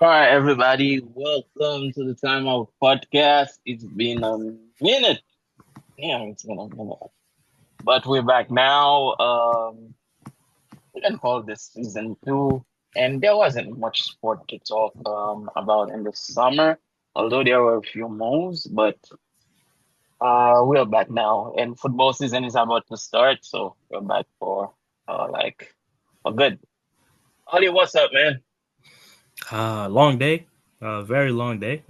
All right, everybody, welcome to the Timeout podcast. It's been a minute. Damn, it's been a minute. But we're back now. We can call this season two. And there wasn't much sport to talk about in the summer, although there were a few moves, but we're back now. And football season is about to start, so we're back for for good. Oli, what's up, man? Long day, very long day.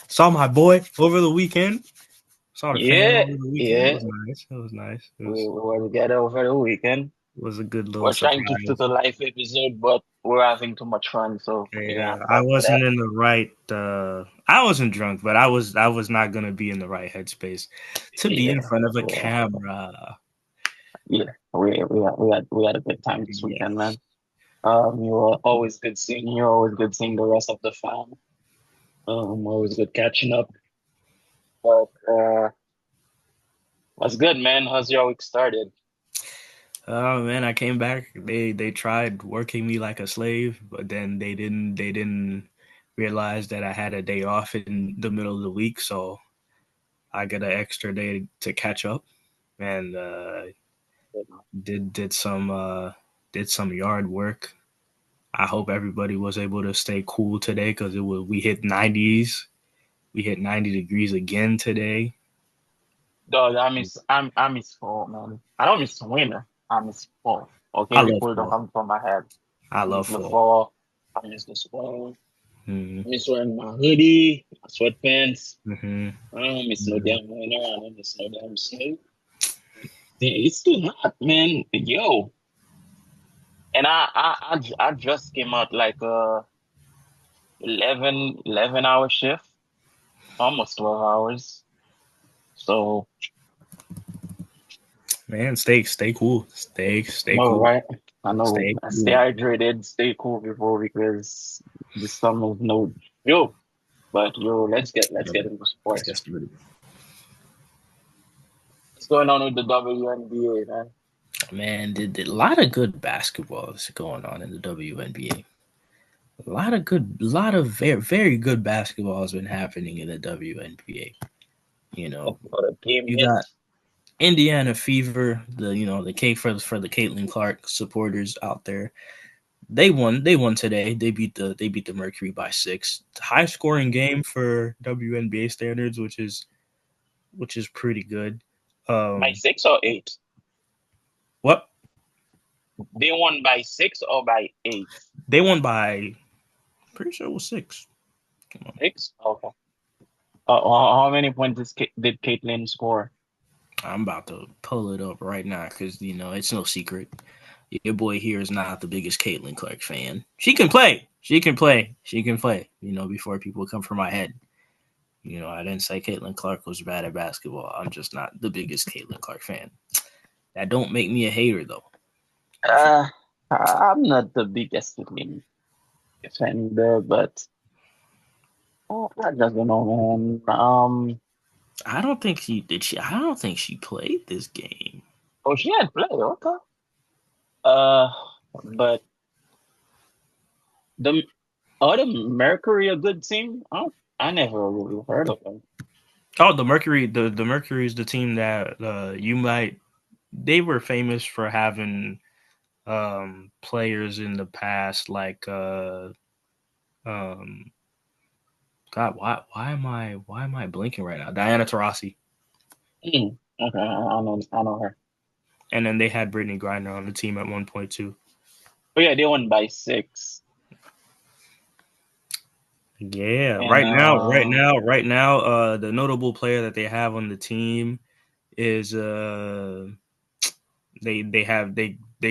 Saw my boy over the weekend. Saw the fam Yeah, over the weekend. It yeah. was nice. It was nice. We were together over the weekend. It was a good little We're trying to do surprise. the live episode, but we're having too much fun, so we're Yeah, gonna I talk to that. wasn't in the right. I wasn't drunk, but I was not gonna be in the right headspace to be in Yeah, front of a yeah, camera. yeah. We had a good time this weekend, Yes. man. You were always good seeing you. Always good seeing the rest of the fam. Always good catching up. But what's good, man? How's your week started? Oh man, I came back. They tried working me like a slave, but then they didn't realize that I had a day off in the middle of the week, so I get an extra day to catch up and did some yard work. I hope everybody was able to stay cool today because it was we hit 90s. We hit 90 degrees again today. Dog, I miss fall, man. I don't miss winter. I miss fall. I Okay, love people don't fall. come from my head. I I miss love the fall. fall. I miss the spring. Mm-hmm. I miss wearing my hoodie, my sweatpants. Mm-hmm. I don't miss no Mm-hmm. damn winter. I don't miss no damn snow. It's too hot, man. Yo. And I just came out like 11 hour shift, almost 12 hours. So, Man, stay cool. I Stay know, cool. right? I know. Stay Stay cool. hydrated, stay cool before because this summer is no joke. But yo, let's get into Let's get sports. started. What's going on with the WNBA, man? Man, did a lot of good basketballs going on in the WNBA. A lot of very good basketball has been happening in the WNBA. You know, For the game you hit. got Indiana Fever, the K for the Caitlin Clark supporters out there. They won today. They beat the Mercury by 6. High scoring game for WNBA standards, which is pretty good. By Um, 6 or 8? what They won by 6 or by 8? they won by pretty sure it was 6. Come on. 6? Okay. How many points did Caitlin score? I'm about to pull it up right now because it's no secret. Your boy here is not the biggest Caitlin Clark fan. She can play. She can play. She can play. Before people come for my head. I didn't say Caitlin Clark was bad at basketball. I'm just not the biggest Caitlin Clark fan. That don't make me a hater though. Uh, I'm not the biggest Caitlin defender, but I just don't know, man. I don't think she did. I don't think she played this game. Oh, she had play, okay. Uh, but the other Mercury a good team? I never really heard of them. Oh, the Mercury. The Mercury is the team that you might. They were famous for having players in the past like um God, why am I blinking right now? Diana Taurasi. Okay, I know her. And then they had Brittany Griner on the team at one point too. But yeah, they won by 6. Yeah, And right now, the notable player that they have on the team is they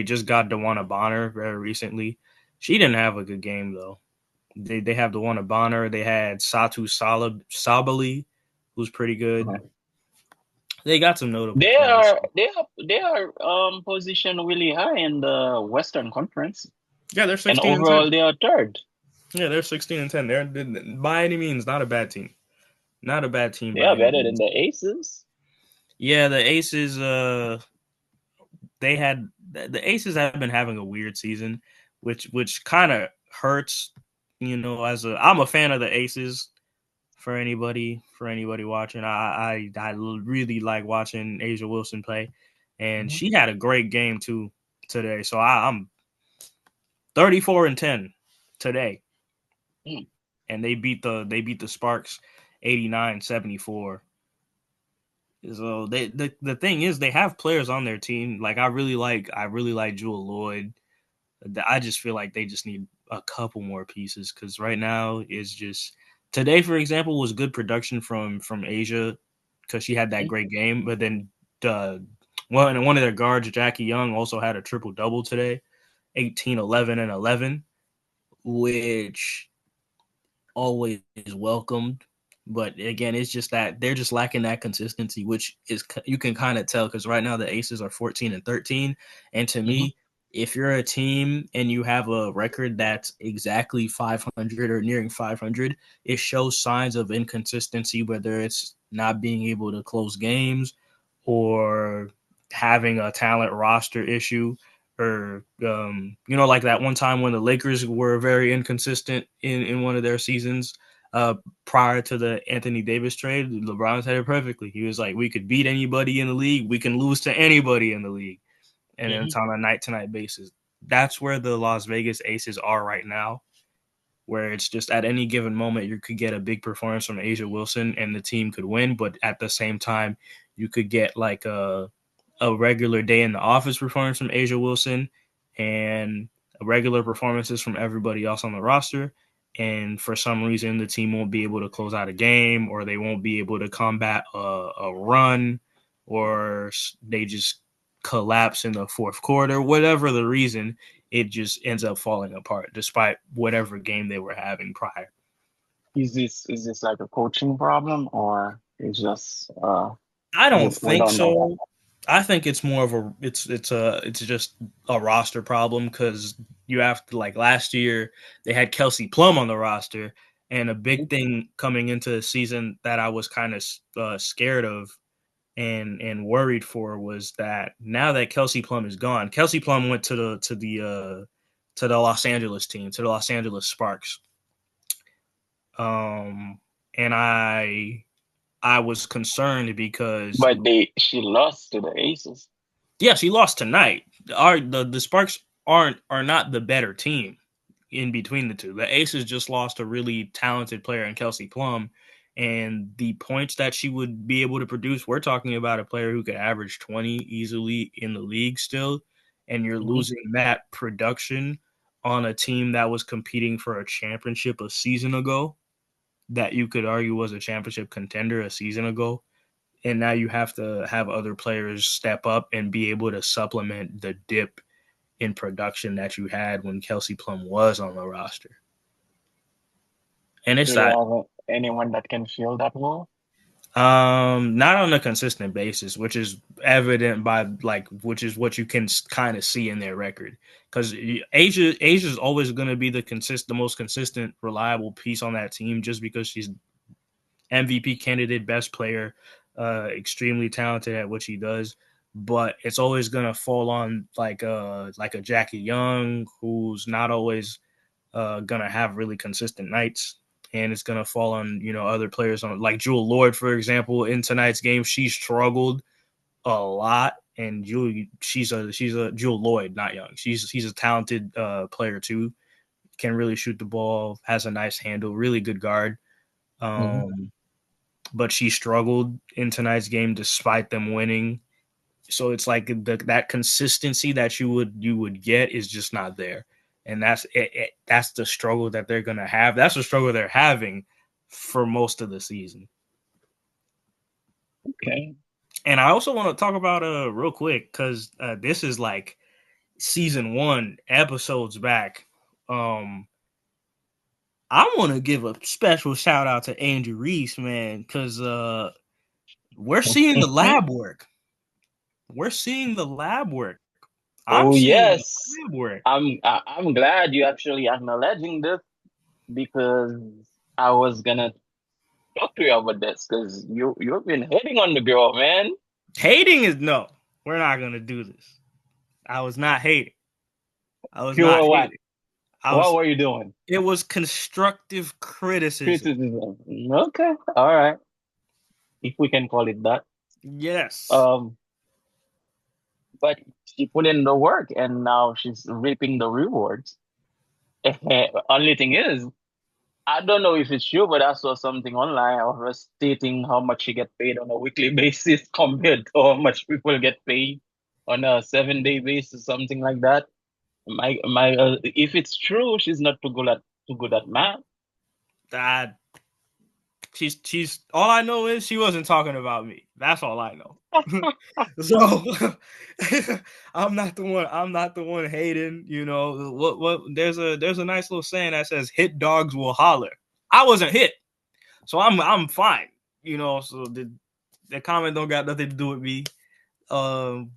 just got Dewana Bonner very recently. She didn't have a good game though. They have Dewana Bonner. They had Satu Sabali, who's pretty good. uh, They got some notable they players. are they are they are positioned really high in the Western Conference, Yeah, they're and 16-10. overall they are third. Yeah, they're 16-10. They're by any means not a bad team. Not a bad team They by are any better than means. the Aces. Yeah, the Aces. The Aces have been having a weird season, which kind of hurts I'm a fan of the Aces. For anybody watching, I really like watching Asia Wilson play, and Mhm. she had a great game too today. So I'm 34-10 today, Mm. and they beat the Sparks 89-74. So the thing is they have players on their team. Like I really like Jewel Lloyd. I just feel like they just need a couple more pieces because right now is just today, for example, was good production from Asia because she had that Mhm. great game. But then one of their guards, Jackie Young, also had a triple double today, 18, 11, and 11, which always welcomed. But again, it's just that they're just lacking that consistency, which is you can kind of tell because right now the Aces are 14-13, and to Mhm. me, if you're a team and you have a record that's exactly 500 or nearing 500, it shows signs of inconsistency, whether it's not being able to close games or having a talent roster issue or like that one time when the Lakers were very inconsistent in one of their seasons prior to the Anthony Davis trade. LeBron said it perfectly. He was like, "We could beat anybody in the league. We can lose to anybody in the league, and it's Mhm. on a night-to-night basis." That's where the Las Vegas Aces are right now, where it's just at any given moment you could get a big performance from Asia Wilson and the team could win, but at the same time you could get like a regular day in the office performance from Asia Wilson and regular performances from everybody else on the roster. And for some reason, the team won't be able to close out a game, or they won't be able to combat a run, or they just collapse in the fourth quarter. Whatever the reason, it just ends up falling apart, despite whatever game they were having prior. Is this like a coaching problem or it's just I don't we think don't know. so. I think it's more of it's just a roster problem because you have to like last year they had Kelsey Plum on the roster, and a big Mhm. thing coming into the season that I was kind of scared of and worried for was that now that Kelsey Plum is gone, Kelsey Plum went to the Los Angeles team, to the Los Angeles Sparks, um, and I was concerned because But she lost to the Aces. yeah, she lost tonight. The Sparks are not the better team in between the two. The Aces just lost a really talented player in Kelsey Plum, and the points that she would be able to produce, we're talking about a player who could average 20 easily in the league still, and you're Mhm. losing that production on a team that was competing for a championship a season ago, that you could argue was a championship contender a season ago, and now you have to have other players step up and be able to supplement the dip in production that you had when Kelsey Plum was on the roster. And it's Do they that have anyone that can fill that role? not on a consistent basis, which is evident by which is what you can kind of see in their record. Because Asia is always going to be the most consistent, reliable piece on that team, just because she's MVP candidate, best player, extremely talented at what she does. But it's always gonna fall on like a Jackie Young, who's not always gonna have really consistent nights, and it's gonna fall on other players on like Jewel Lloyd, for example. In tonight's game, she struggled a lot, and she's a Jewel Lloyd, not Young. She's a talented player too. Can really shoot the ball, has a nice handle, really good guard. Mhm. Um, but she struggled in tonight's game despite them winning. So it's like that consistency that you would get is just not there, and that's the struggle that they're gonna have. That's the struggle they're having for most of the season. Okay. And I also want to talk about real quick because this is like season one episodes back. Um, I want to give a special shout out to Andrew Reese, man, because we're seeing the lab work. We're seeing the lab work. I'm Oh seeing the yes. lab work. I'm glad you actually acknowledging this because I was gonna talk to you about this because you've been hitting on the girl, man. Hating is no. We're not gonna do this. I was not hating. I was You not were what? hating. What were you doing? It was constructive criticism. Criticism. Okay, all right, if we can call it that. Yes. Um, but she put in the work, and now she's reaping the rewards. Only thing is, I don't know if it's true, but I saw something online of her stating how much she get paid on a weekly basis compared to how much people get paid on a 7 day basis, something like that. If it's true, she's not too good at math. That she's all I know is she wasn't talking about me. That's all I know. So I'm not the one hating, you know. What there's a nice little saying that says hit dogs will holler. I wasn't hit. So I'm fine. You know, so the comment don't got nothing to do with me. Um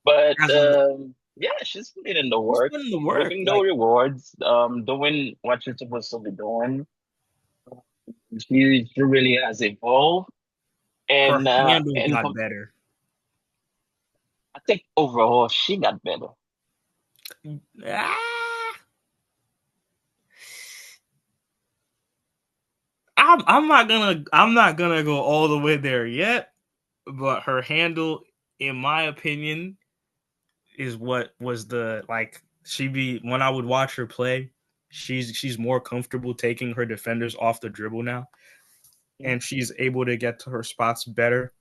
But as a, yeah, she's putting in the Just work, putting the work. reaping the Like rewards, doing what she's supposed to be doing. She really has evolved, her handle and got better. I think overall she got better. Ah, I'm not gonna go all the way there yet, but her handle, in my opinion, is what was the like she be when I would watch her play, she's more comfortable taking her defenders off the dribble now, and she's able to get to her spots better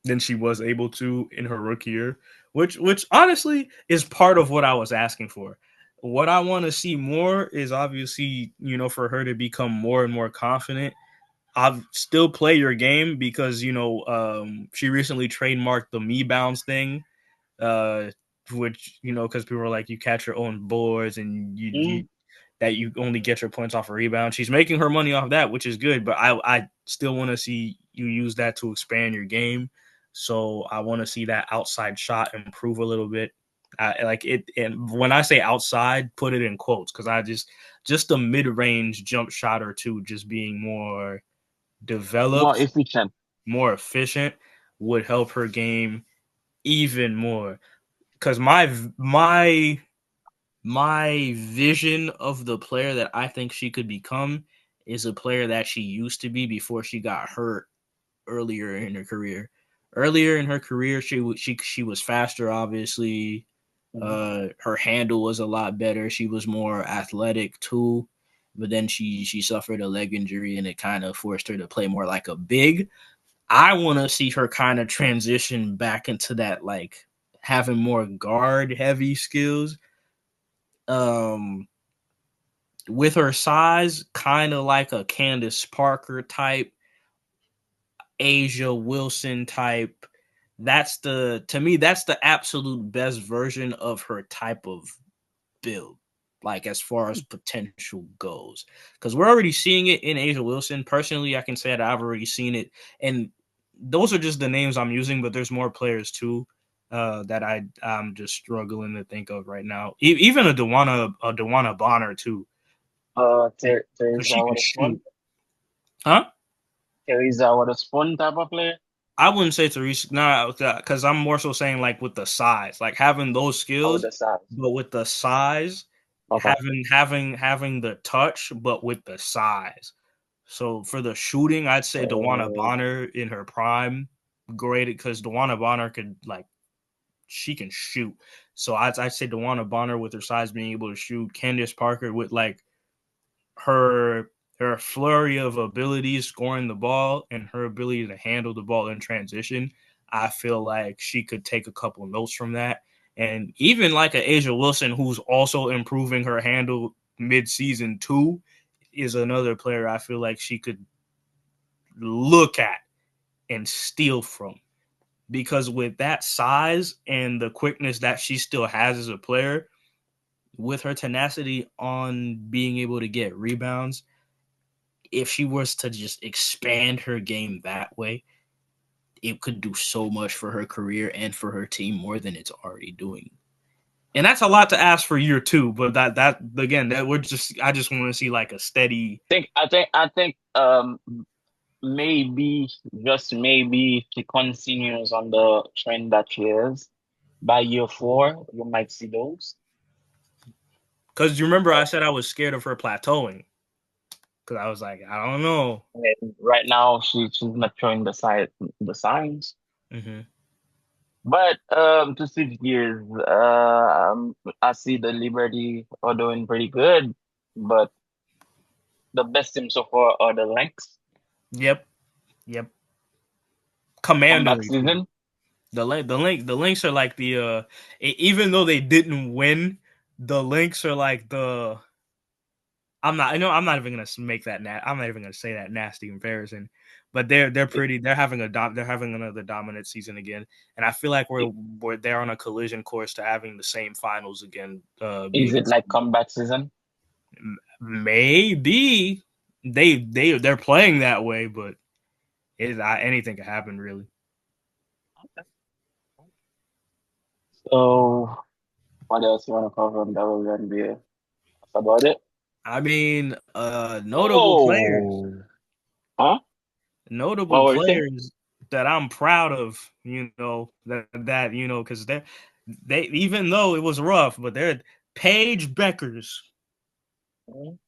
than she was able to in her rookie year, which honestly is part of what I was asking for. What I want to see more is obviously, you know, for her to become more and more confident. I'll still play your game because, you know, she recently trademarked the me bounce thing, uh, which, you know, because people are like, you catch your own boards and you Mm. that you only get your points off a rebound. She's making her money off that, which is good. But I still want to see you use that to expand your game. So I want to see that outside shot improve a little bit. I like it, and when I say outside, put it in quotes because I just a mid range jump shot or two, just being more More developed, efficient. more efficient, would help her game even more. Because my vision of the player that I think she could become is a player that she used to be before she got hurt earlier in her career. Earlier in her career, she was faster, obviously. Mhm. Her handle was a lot better. She was more athletic too. But then she suffered a leg injury and it kind of forced her to play more like a big. I want to see her kind of transition back into that, like having more guard heavy skills. Um, with her size, kind of like a Candace Parker type, Asia Wilson type. To me, that's the absolute best version of her type of build, like as far as potential goes. Because we're already seeing it in Asia Wilson. Personally, I can say that I've already seen it. And those are just the names I'm using, but there's more players too. That I'm just struggling to think of right now. Even a Dewana Bonner too, because Teresa she can with a shoot. spoon. Huh? Teresa with a spoon type of player. I wouldn't say Teresa, nah, because I'm more so saying like with the size, like having those Oh, with skills, the size. but with the size, Okay. having the touch, but with the size. So for the shooting, I'd say Dewana Uh, Bonner in her prime, great because Dewana Bonner could like she can shoot. So I'd say Dewana Bonner with her size being able to shoot. Candace Parker with like her her flurry of abilities scoring the ball and her ability to handle the ball in transition, I feel like she could take a couple notes from that. And even like a Asia Wilson, who's also improving her handle mid-season too, is another player I feel like she could look at and steal from. Because with that size and the quickness that she still has as a player, with her tenacity on being able to get rebounds, if she was to just expand her game that way, it could do so much for her career and for her team more than it's already doing. And that's a lot to ask for year two, but that again, that we're just I just want to see like a steady. I think maybe just maybe if she continues on the trend that she is by year 4, you might see those. Because you remember I said I was scared of her plateauing. Because I was like, I don't know. And right now, she's not showing the signs. Mm-hmm. But to switch gears, I see the Liberty are doing pretty good, but the best team so far are the Lynx. Yep. Yep. Comeback Commandingly too. season. The Lynx are like the even though they didn't win, the Lynx are like the I'm not even gonna make that I'm not even gonna say that nasty comparison, but they're pretty. They're having they're having another dominant season again, and I feel like we're they're on a collision course to having the same finals again. Is Being it like comeback season? maybe they're playing that way, but anything can happen really. So, what else you want to cover on WNBA? That's about it. I mean, Oh, huh? notable What were you saying? players that I'm proud of, because they even though it was rough, but they're Paige Beckers. Mhm.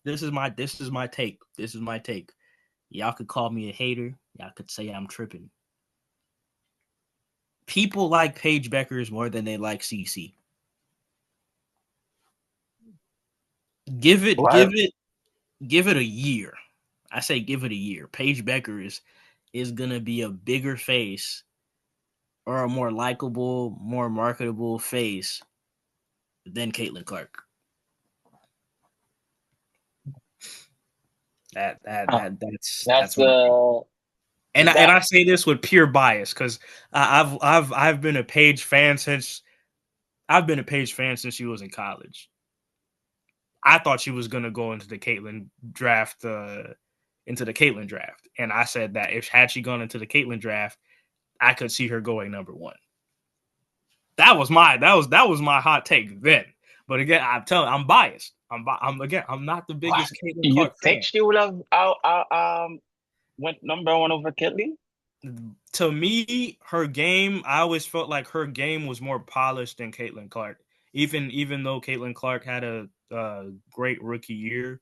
This is my take. This is my take. Y'all could call me a hater. Y'all could say I'm tripping. People like Paige Beckers more than they like CC. Well, Give it a year. I say give it a year. Paige Beckers is gonna be a bigger face or a more likable, more marketable face than Caitlin Clark. That's that's my take. And that. I say this with pure bias because I've been a Paige fan since she was in college. I thought she was gonna go into the Caitlin draft, and I said that if had she gone into the Caitlin draft, I could see her going number one. That was my hot take then. But again, I'm biased. I'm not the What? biggest Caitlin You Clark think fan. she would have went number one over Kelly? To me, her game, I always felt like her game was more polished than Caitlin Clark. Even though Caitlin Clark had a great rookie year,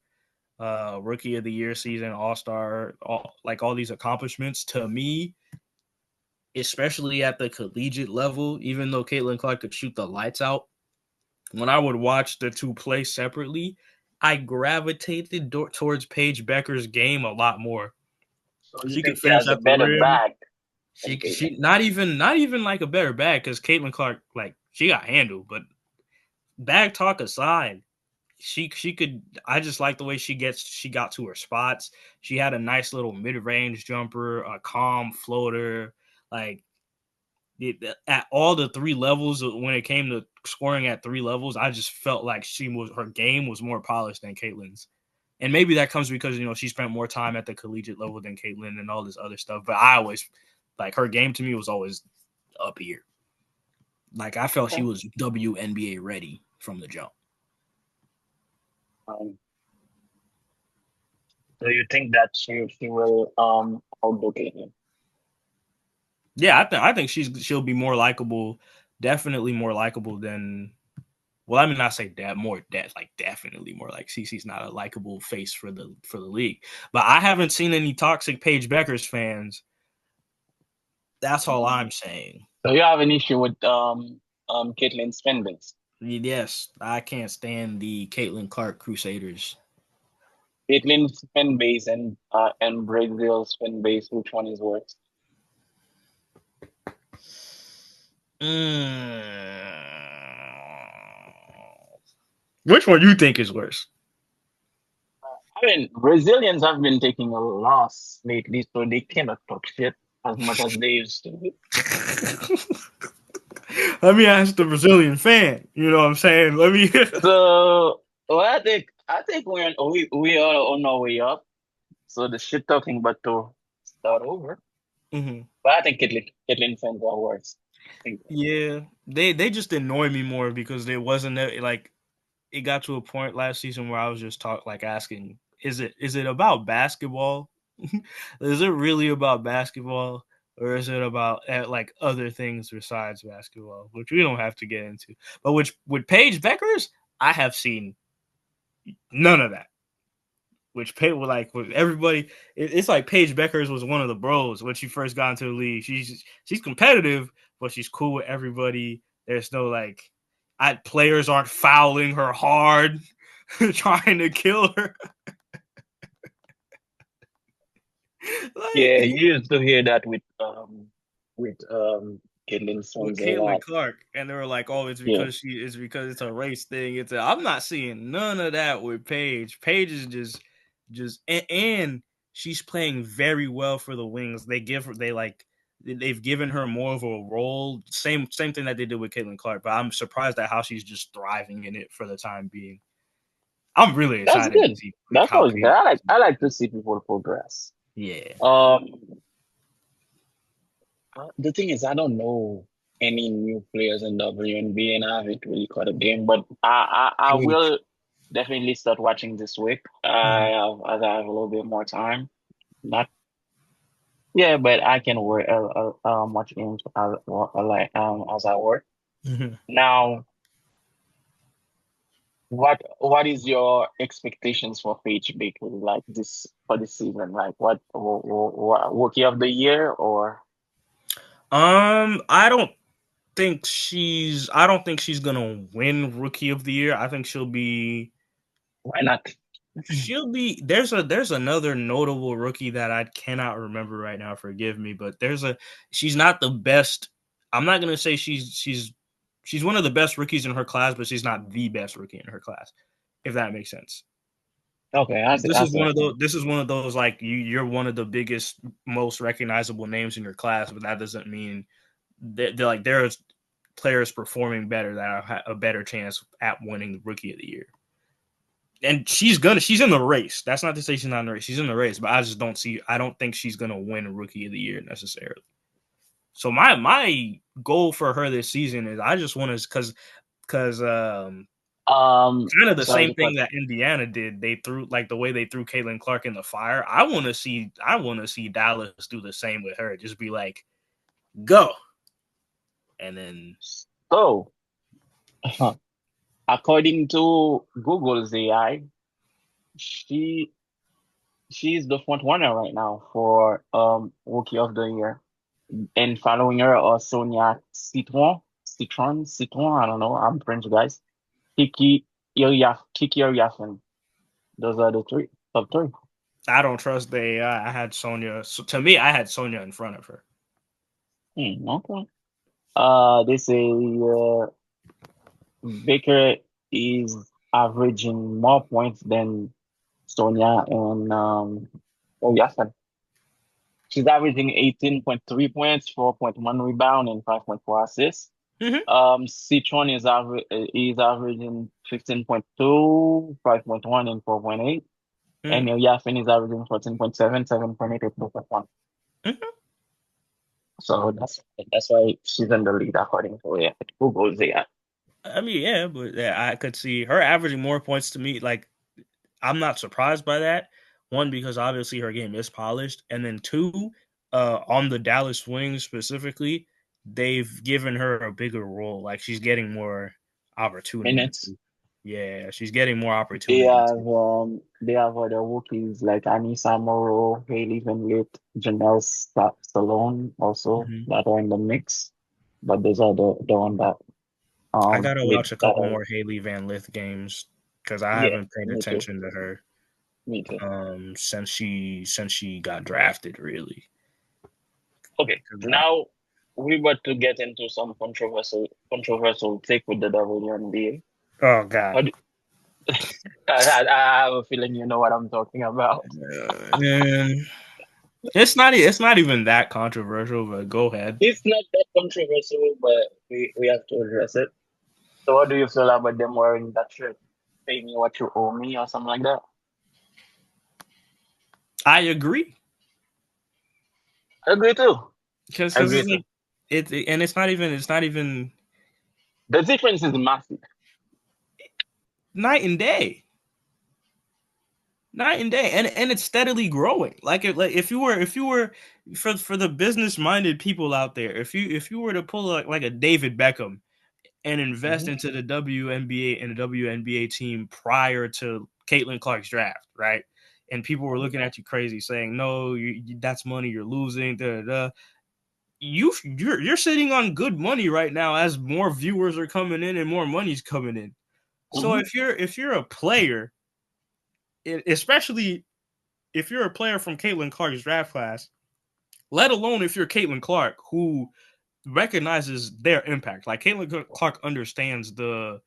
rookie of the year season, all star, all these accomplishments. To me, especially at the collegiate level, even though Caitlin Clark could shoot the lights out, when I would watch the two play separately, I gravitated towards Paige Becker's game a lot more. So you She could think she finish has a at the better rim. bag than She Caitlyn? not even like a better bag because Caitlin Clark like she got handled, but bag talk aside, she could. I just like the way she got to her spots. She had a nice little mid range jumper, a calm floater, like at all the three levels. When it came to scoring at three levels, I just felt like her game was more polished than Caitlin's. And maybe that comes because she spent more time at the collegiate level than Caitlin and all this other stuff. But I always like her game to me was always up here. Like I felt she Okay. was WNBA ready from the jump. Um, so you think that she will outdo Caitlyn? Yeah, I think she'll be more likable, definitely more likable than. Well, I mean, not say that more, like definitely more like CC's not a likable face for the league, but I haven't seen any toxic Paige Beckers fans. That's all I'm saying. So you have an issue with Caitlyn's fan base. Yes, I can't stand the Caitlin Clark Crusaders. Caitlyn's fan base and Brazil's fan base, which one is worse? Mm. Which one you think is worse? I mean, Brazilians have been taking a loss lately, so they cannot talk shit as much as they used to. Let me ask the Brazilian fan. You know what I'm saying? Let me. So, well, I think we are on our way up. So the shit talking but to start over. Mhm. But I think Caitlyn fans are worse. I think Yeah, they just annoy me more because there wasn't like it got to a point last season where I was just asking, is it about basketball? Is it really about basketball, or is it about like other things besides basketball, which we don't have to get into? But with Paige Beckers, I have seen None of that. Which with everybody, it's like Paige Beckers was one of the bros when she first got into the league. She's competitive, but she's cool with everybody. There's no players aren't fouling her hard, trying to kill her. Yeah, you used to hear that with Caitlin With Sons a Caitlin lot. Clark, and they were like, "Oh, Yeah, it's because it's a race thing." I'm not seeing none of that with Paige. Paige is and she's playing very well for the Wings. They've given her more of a role. Same thing that they did with Caitlin Clark. But I'm surprised at how she's just thriving in it for the time being. I'm really that's excited to good. see That's how always good. Paige. I like to see people progress. Yeah, Um, the thing is, I don't know any new players in WNBA, and I haven't really caught a game, but I Paige. will definitely start watching this week. As I have a little bit more time. Not Yeah, but I can work much games as I work. Mm-hmm. Now, what is your expectations for Paige Baker like this for this season? Like what rookie of the year or I don't think she's gonna win Rookie of the Year. I think why not? she'll be there's another notable rookie that I cannot remember right now. Forgive me, but she's not the best. I'm not gonna say she's one of the best rookies in her class, but she's not the best rookie in her class. If that makes sense. Okay, I see what you mean. This is one of those like you're one of the biggest, most recognizable names in your class, but that doesn't mean there's players performing better that have a better chance at winning the Rookie of the Year. And she's in the race. That's not to say she's not in the race. She's in the race, but I don't think she's gonna win Rookie of the Year necessarily. So my goal for her this season is I just want to because kind of the Sorry same to cut. thing that Indiana did. They threw the way they threw Caitlin Clark in the fire. I want to see Dallas do the same with her. Just be like, go, and then So, according to Google's AI, she she's the front runner right now for Rookie of the Year. And following her are Sonia Citron. I don't know. I'm French, guys. Kiki Iriafen. Those are the top three. I don't trust the AI. I had Sonya. So to me, I had Sonya in front of her. Okay. They say Baker is averaging more points than Sonia and Iriafen. She's averaging 18.3 points, 4.1 rebound, and 5.4 assists. Mm-hmm. Citron is averaging 15.2, 5.1, and 4.8. And Mm-hmm. Yafin is averaging 14.7, 7.8, and 4.1. Mm-hmm. So that's why she's in the lead according to Google's AI. I mean, yeah, but I could see her averaging more points to me. Like, I'm not surprised by that. One, because obviously her game is polished, and then two, on the Dallas Wings specifically, they've given her a bigger role. Like she's getting more opportunity. Minutes. Yeah, she's getting more They opportunity. have they have other rookies like Anissa Morrow, Haley Van Lith, Janelle Stallone also Mhm. that are in the mix. But those are the one that I gotta with watch a that couple are more Haley Van Lith games because I yeah, haven't paid me too. attention to her Me too. since she got drafted. Really. Okay, now we're about to get into some controversial take with the WNBA. Oh God. How do, I have a feeling you know what I'm talking about. And it's not even that controversial, but go ahead. It's not that controversial, but we have to address it. So what do you feel about them wearing that shirt? Pay me what you owe me or something like that? I agree I agree too. I because agree it's too. like and it's not even The difference is massive. night and day, night and day, and it's steadily growing. Like if you were for the business minded people out there, if you were to pull like a David Beckham and invest into the WNBA and the WNBA team prior to Caitlin Clark's draft, right? And people were looking at you crazy, saying, "No, that's money you're losing." Da, da, da. You're sitting on good money right now as more viewers are coming in and more money's coming in. So if you're a player, especially if you're a player from Caitlin Clark's draft class, let alone if you're Caitlin Clark, who recognizes their impact. Like Caitlin Clark understands the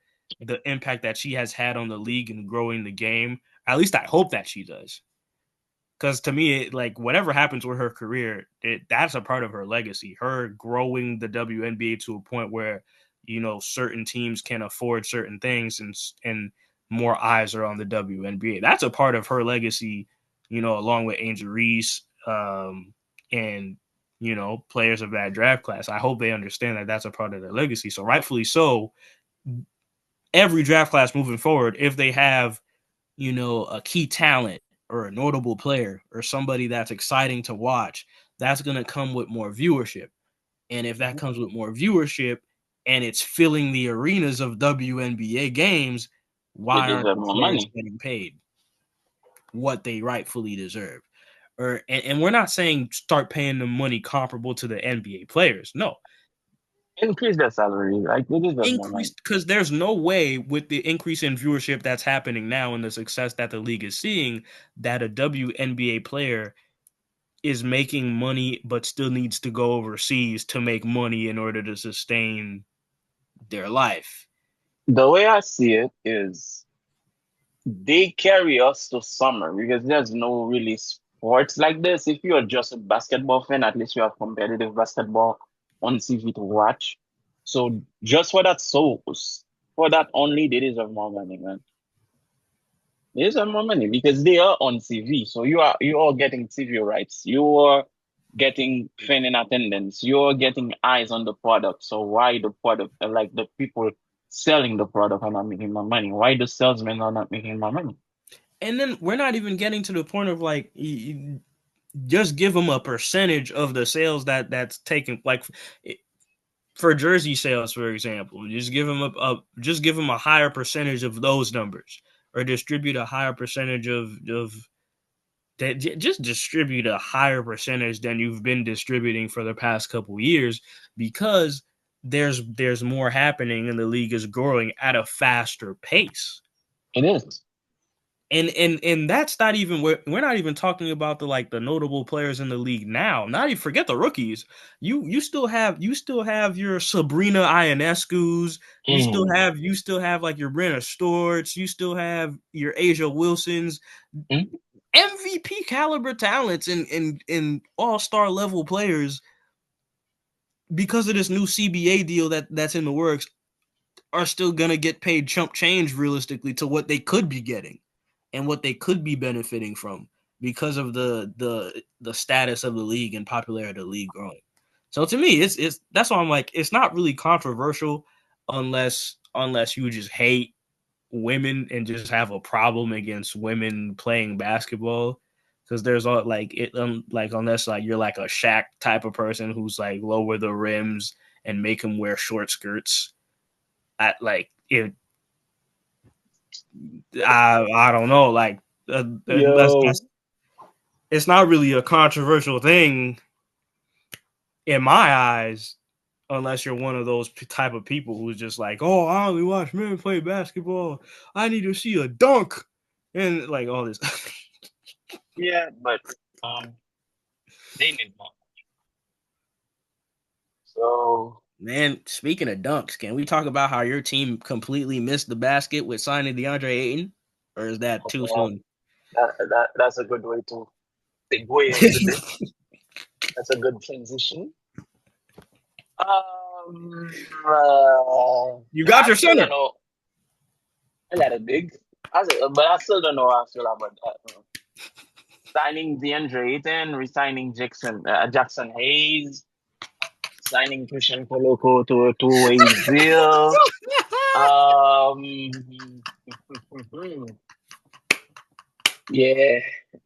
impact that she has had on the league and growing the game. At least I hope that she does. Because to me, like whatever happens with her career, that's a part of her legacy. Her growing the WNBA to a point where certain teams can afford certain things, and more eyes are on the WNBA. That's a part of her legacy. Along with Angel Reese, and players of that draft class. I hope they understand that that's a part of their legacy. So rightfully so, every draft class moving forward, if they have a key talent or a notable player or somebody that's exciting to watch, that's going to come with more viewership. And if that comes with more viewership and it's filling the arenas of WNBA games, why aren't the players getting paid what they rightfully deserve? And we're not saying start paying them money comparable to the NBA players. No. Increase their salary. Like, increase, because there's no way with the increase in viewership that's happening now and the success that the league is seeing that a WNBA player is making money but still needs to go overseas to make money in order to sustain their life. The way I see it is they carry us to summer because there's no really sports like this. If you're just a basketball fan, at least you have competitive basketball on TV to watch. So just for that source, for that only, they deserve more money, man. They deserve more money because they are on TV. So you are getting TV rights. You are getting fan in attendance. You are getting eyes on the product. So why the product, like the people selling the product are not making more money? Why the salesmen are not making more money? And then we're not even getting to the point of like just give them a percentage of the sales that's taken, like for jersey sales, for example. Just give them a higher percentage of those numbers, or distribute a higher percentage of that. Just distribute a higher percentage than you've been distributing for the past couple years, because there's more happening and the league is growing at a faster pace. It is. And that's not even, we're not even talking about the notable players in the league now. Not even, forget the rookies. You still have your Sabrina Ionescu's. You still have like your Brenna Storts. You still have your Asia Wilsons. MVP caliber talents and all-star level players, because of this new CBA deal that's in the works, are still gonna get paid chump change realistically to what they could be getting and what they could be benefiting from because of the status of the league and popularity of the league growing. So to me, it's that's why I'm like, it's not really controversial unless you just hate women and just have a problem against women playing basketball. Because there's all like it like, unless like you're like a Shaq type of person who's like lower the rims and make them wear short skirts. At like it, I don't know, like it's not really a controversial thing in my eyes, unless you're one of those type of people who's just like, oh, I only watch men play basketball. I need to see a dunk and like all this. Yeah, but they need more. So, man, speaking of dunks, can we talk about how your team completely missed the basket with signing DeAndre Ayton? Or is that too soon? that's a good way to segue into this. That's a good transition. You got your center. I got a big, but I still don't know how I feel about that. Signing DeAndre Ayton, resigning Jackson Hayes, signing Christian Coloco to a two-way deal. Yeah,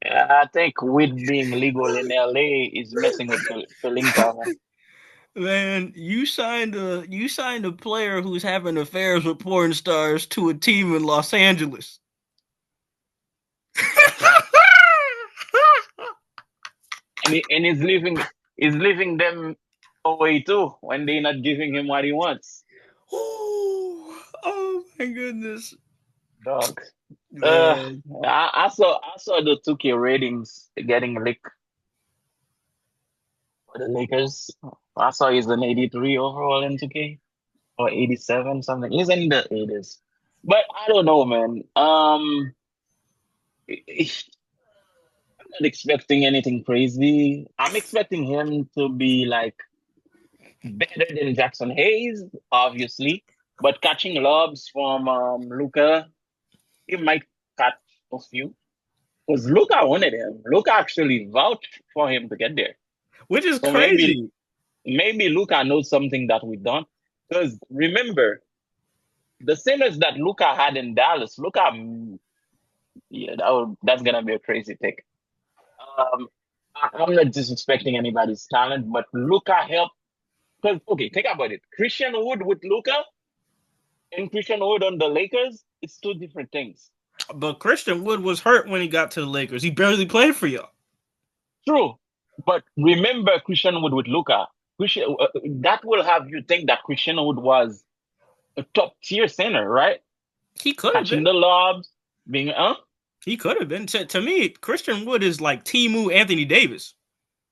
I think weed being legal in LA is messing with Pelinka, man. Man, you signed a player who's having affairs with porn stars to a team in Los Angeles. And he's leaving them away too when they're not giving him what he wants. Oh my goodness, Dog. Uh, man. I saw the 2K ratings getting leaked for the Lakers. I saw he's an 83 overall in 2K or 87 something. He's in the 80s. But I don't know, man. I'm not expecting anything crazy. I'm expecting him to be like better than Jackson Hayes, obviously. But catching lobs from Luca, he might catch a few. Because Luca wanted him. Luca actually vouched for him to get there. Which is So maybe crazy. maybe Luca knows something that we don't. Because remember, the same as that Luca had in Dallas. Luca, yeah, that's gonna be a crazy take. Um, I'm not disrespecting anybody's talent, but Luca helped. Because okay, think about it. Christian Wood with Luca and Christian Wood on the Lakers, it's two different things. But Christian Wood was hurt when he got to the Lakers. He barely played for y'all. True, but remember Christian Wood with Luca. That will have you think that Christian Wood was a top tier center, right? He could have Catching been. the lobs, being He could have been. To me, Christian Wood is like Timu Anthony Davis.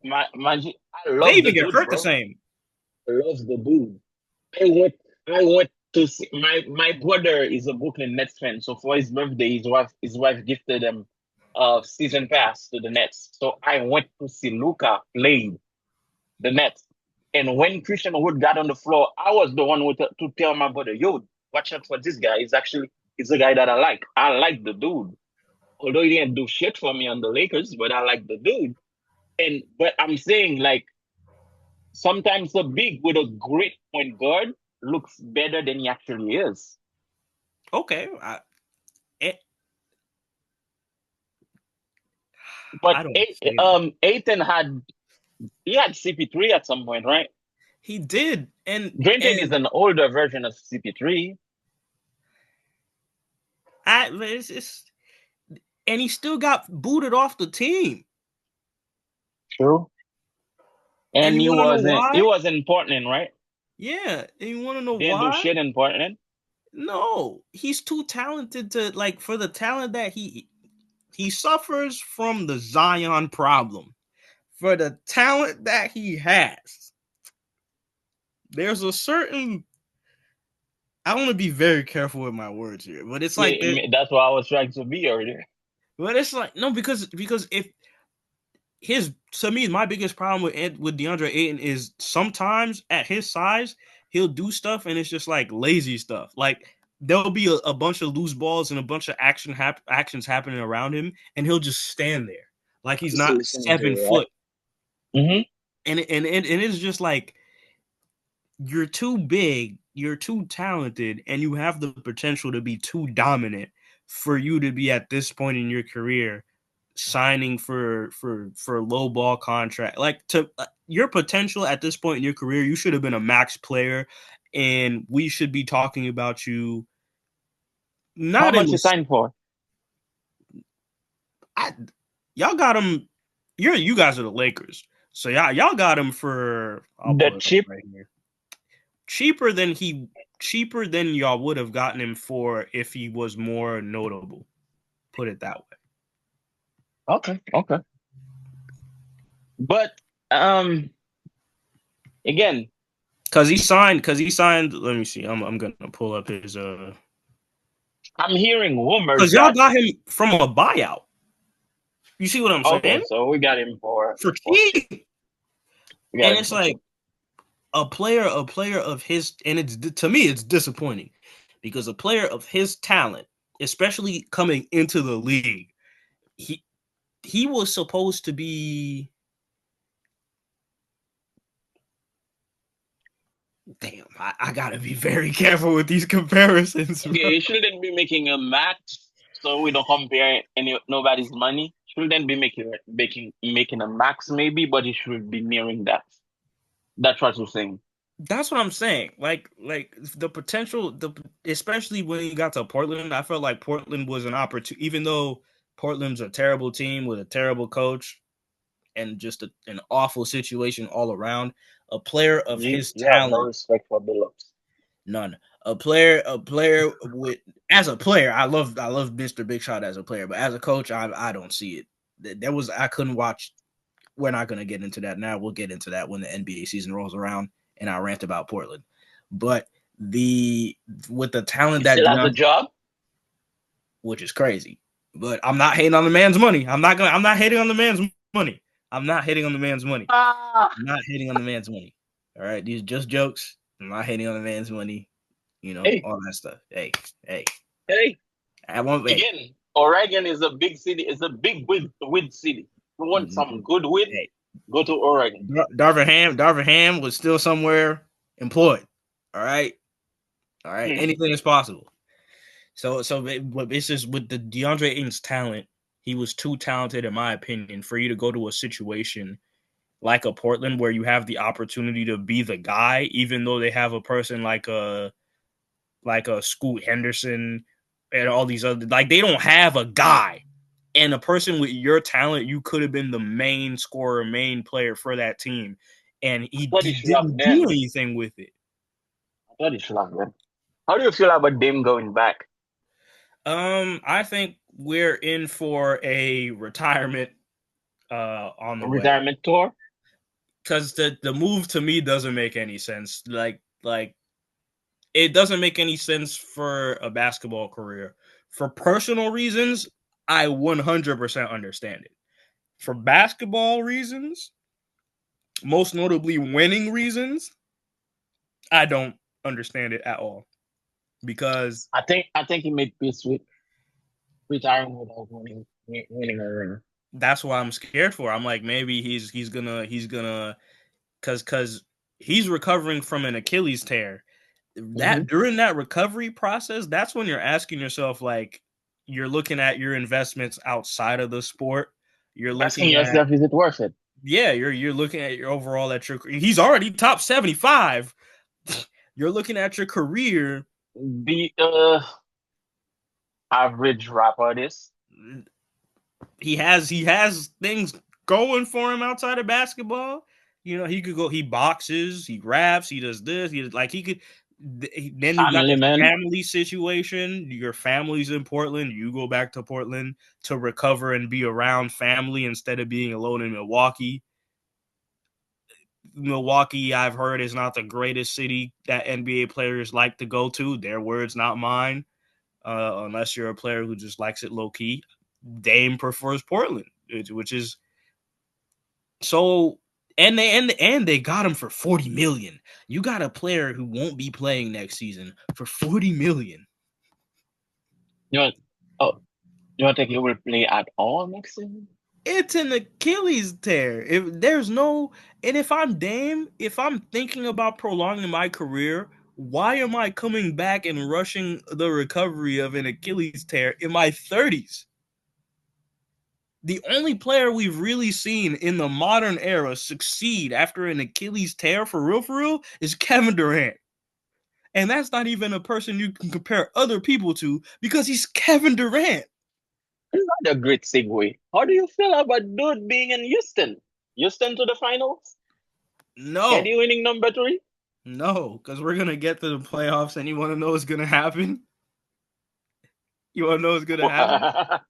I They love the even get dude, hurt the bro. same. I love the dude. I went to see my brother is a Brooklyn Nets fan. So for his birthday, his wife gifted him a season pass to the Nets. So I went to see Luca play the Nets. And when Christian Wood got on the floor, I was the one to tell my brother, "Yo, watch out for this guy. He's a guy that I like. I like the dude. Although he didn't do shit for me on the Lakers, but I like the dude." And but I'm saying like sometimes a big with a great point guard looks better than he actually is. Okay, eh, But I don't say that. Aiton had CP3 at some point, right? He did, Granted, and is an older version of CP3. it's and he still got booted off the team. True. And And you he want to know wasn't he why? was in Portland, right? Yeah, and you want to know Didn't do why? shit in Portland. No, he's too talented to like for the talent that he suffers from the Zion problem. For the talent that he has, there's a certain I want to be very careful with my words here, but it's like that. Yeah, that's what I was trying to be earlier. But it's like no, because if his to me my biggest problem with DeAndre Ayton is sometimes at his size he'll do stuff and it's just like lazy stuff. Like there'll be a bunch of loose balls and a bunch of actions happening around him, and he'll just stand there like he's I'm still not listening to 7 foot. you, right? And it's just like you're too big, you're too talented, and you have the potential to be too dominant for you to be at this point in your career signing for low ball contract. Like to your potential at this point in your career, you should have been a max player, and we should be talking about you How not in much you this. signed for? I, y'all got him. You guys are the Lakers, so y'all got him for. I'll The pull it up chip. right here. cheaper than he Cheaper than y'all would have gotten him for if he was more notable. Put it that way. Okay, okay. But um, again, Cause he signed. Let me see. I'm gonna pull up his I'm hearing rumors because y'all that got him from a buyout. You see what I'm okay, saying? so we got him For for cheap. cheap. We got And him it's for like cheap. a player of his, and it's to me it's disappointing because a player of his talent, especially coming into the league, he he was supposed to be. Damn, I gotta be very careful with these comparisons, Okay, bro. you shouldn't be making a max, so we don't compare any nobody's money. Shouldn't be making a max maybe, but it should be nearing that. That's what you're saying. That's what I'm saying. Like the potential, especially when he got to Portland, I felt like Portland was an opportunity. Even though Portland's a terrible team with a terrible coach and just an awful situation all around, a player of his You have no talent, respect for Billups. none. A player with as a player, I love Mr. Big Shot as a player, but as a coach, I don't see it. There was I couldn't watch. We're not going to get into that now. We'll get into that when the NBA season rolls around and I rant about Portland. But the with the talent He that still has a DeAndre, job. which is crazy, but I'm not hating on the man's money. I'm not hating on the man's money. I'm not hating on the man's money. Ah, I'm not hating on the man's money. All right, these are just jokes. I'm not hating on the man's money. hey, All that stuff. Hey. hey. I won't wait. Again, Oregon is a big city. It's a big win city. You want some good win? Hey, Go to Oregon. Darvin Ham was still somewhere employed. All right. Hmm. Anything is possible. But it's just with the DeAndre Ayton's talent, he was too talented, in my opinion, for you to go to a situation like a Portland where you have the opportunity to be the guy, even though they have a person like a Scoot Henderson and all these other, like they don't have a guy. And a person with your talent, you could have been the main scorer, main player for that team. And I he, thought he he should have didn't do them. anything with it. I thought he should have them. How do you feel about them going back? I think we're in for a retirement on the way. Retirement tour? Because the move to me doesn't make any sense. Like it doesn't make any sense for a basketball career. For personal reasons, I 100% understand it. For basketball reasons, most notably winning reasons, I don't understand it at all. Because I think he made peace with retiring without winning a ring. that's what I'm scared for. I'm like, maybe he's gonna because he's recovering from an Achilles tear. Mm-hmm. That during that recovery process, that's when you're asking yourself, like, you're looking at your investments outside of the sport. You're Asking looking at yourself, is it worth it? you're looking at your overall at your he's already top 75. You're looking at your career. The average rap artist. He has things going for him outside of basketball. He could go. He boxes. He raps. He does this. He could. Then you got Family the man. family situation. Your family's in Portland. You go back to Portland to recover and be around family instead of being alone in Milwaukee. Milwaukee, I've heard, is not the greatest city that NBA players like to go to. Their words, not mine. Unless you're a player who just likes it low key. Dame prefers Portland, which is so. And they got him for 40 million. You got a player who won't be playing next season for 40 million. You know, oh, you don't think he will play at all next season? It's an Achilles tear. If I'm Dame, if I'm thinking about prolonging my career, why am I coming back and rushing the recovery of an Achilles tear in my 30s? The only player we've really seen in the modern era succeed after an Achilles tear for real, is Kevin Durant. And that's not even a person you can compare other people to because he's Kevin Durant. It's not a great segue. How do you feel about dude being in Houston? Houston to the finals? No, KD winning number three? no, because we're going to get to the playoffs and you want to know what's going to happen? You want to know what's going to happen?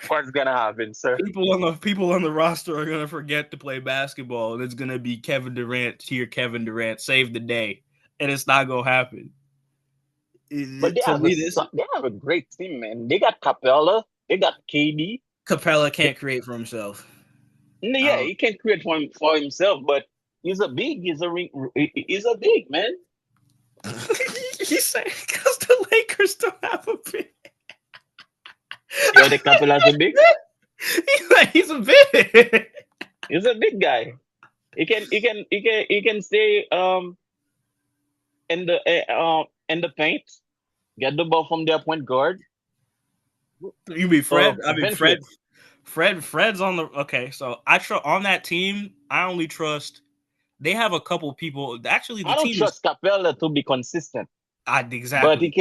What's gonna happen, sir? People on the roster are gonna forget to play basketball, and it's gonna be Kevin Durant here. Kevin Durant save the day, and it's not gonna happen. But To me, this they have a great team, man. They got Capella, they got KD. Capella can't create for himself. Yeah, he can create for himself, but he's a big man. He's saying because the Lakers don't have a big. You think Capella's a big? He's a big. He's a big guy. He can stay in the paint, get the ball from their point guard. You mean Fred? I mean Fred. Eventually, Fred's on the okay. So I trust on that team. I only trust They have a couple people. Actually, the I don't team is trust Capella to be consistent, but exactly.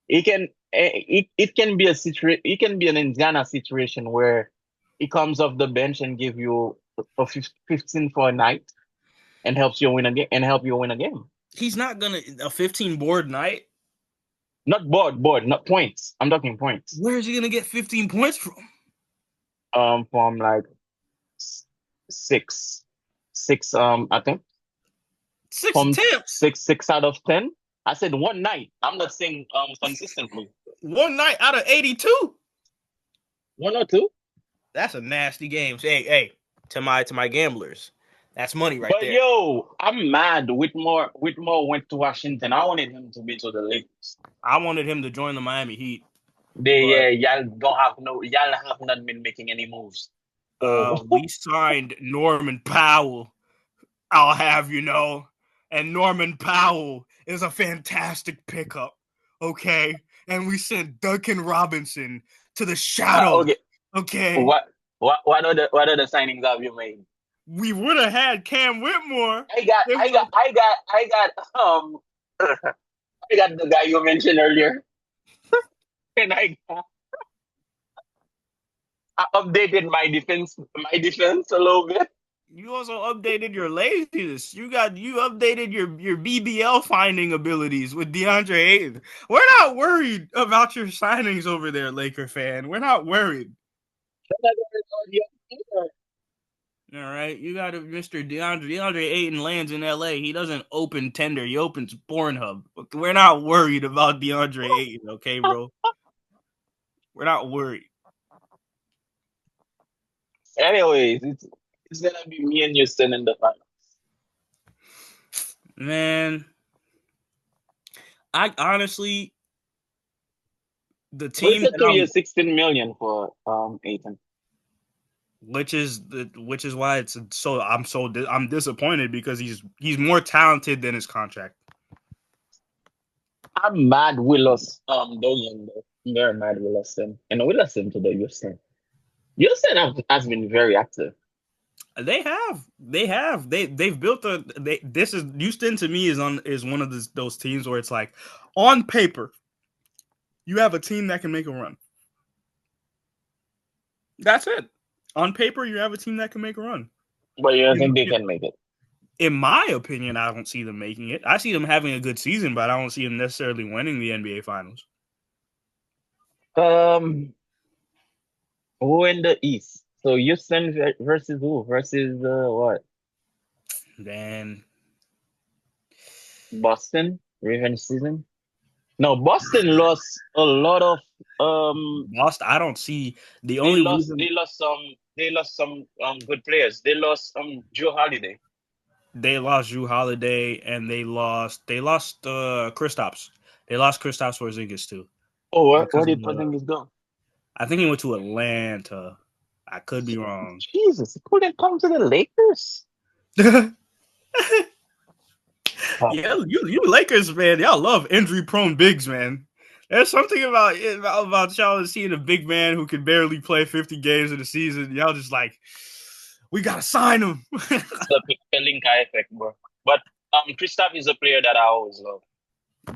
it can be a situation. It can be an Indiana situation where he comes off the bench and give you a 15 for a night and helps you win a game and help you win a game. He's not gonna a 15 board night. Not not points. I'm talking points. Where is he gonna get 15 points from? From like six, six. I think Six from attempts. six out of 10. I said one night. I'm not saying consistently. One night out of 82. One or two. That's a nasty game. Hey, to my gamblers, that's money right But there. yo, I'm mad. Whitmore went to Washington. I wanted him to be to the Lakers. I wanted him to join the Miami Heat. Y'all have not been making any moves. We signed Norman Powell. I'll have you know, and Norman Powell is a fantastic pickup. Okay, and we sent Duncan Robinson to the shadows. Okay. What are the signings have you made? We would have had Cam Whitmore. I got the guy you mentioned earlier. And I updated my defense a little bit. You also updated your laziness. You updated your BBL finding abilities with DeAndre Ayton. We're not worried about your signings over there, Laker fan. We're not worried. All right, you got Mr. DeAndre Ayton lands in LA. He doesn't open Tinder. He opens Pornhub. We're not worried about DeAndre Ayton, okay, bro? We're not worried. Anyways, it's gonna be me and Houston in the finals. Man, I honestly, the team that 2 years, 16 million for Ayton. Which is why it's so I'm disappointed because he's more talented than his contract. I'm mad we lost Dorian though. I'm very mad we lost him. And we lost him to the Houston. Houston has been very active. They've built this is Houston to me is one of those teams where it's like on paper you have a team that can make a run. That's it. On paper, you have a team that can make a run. But you don't think they can make it? In my opinion, I don't see them making it. I see them having a good season, but I don't see them necessarily winning the NBA Finals. Who in the East? So Houston versus who? Versus what? Then Boston revenge season. No, Boston lost a lot of Boston. I don't see the only reason they lost some good players. They lost Drew Holiday. They lost Drew Holiday and they lost Kristaps. They lost Kristaps Porzingis too. Oh, where did Porzingis go? I think he went to Atlanta. I could be wrong. Jesus, he couldn't come to the Lakers. Yeah, you Lakers, man. Y'all love injury-prone bigs, man. There's something about y'all seeing a big man who can barely play 50 games in a season. Y'all just like, we gotta sign him. It's the Pelinka effect, bro. But Kristaps is a player that I always love.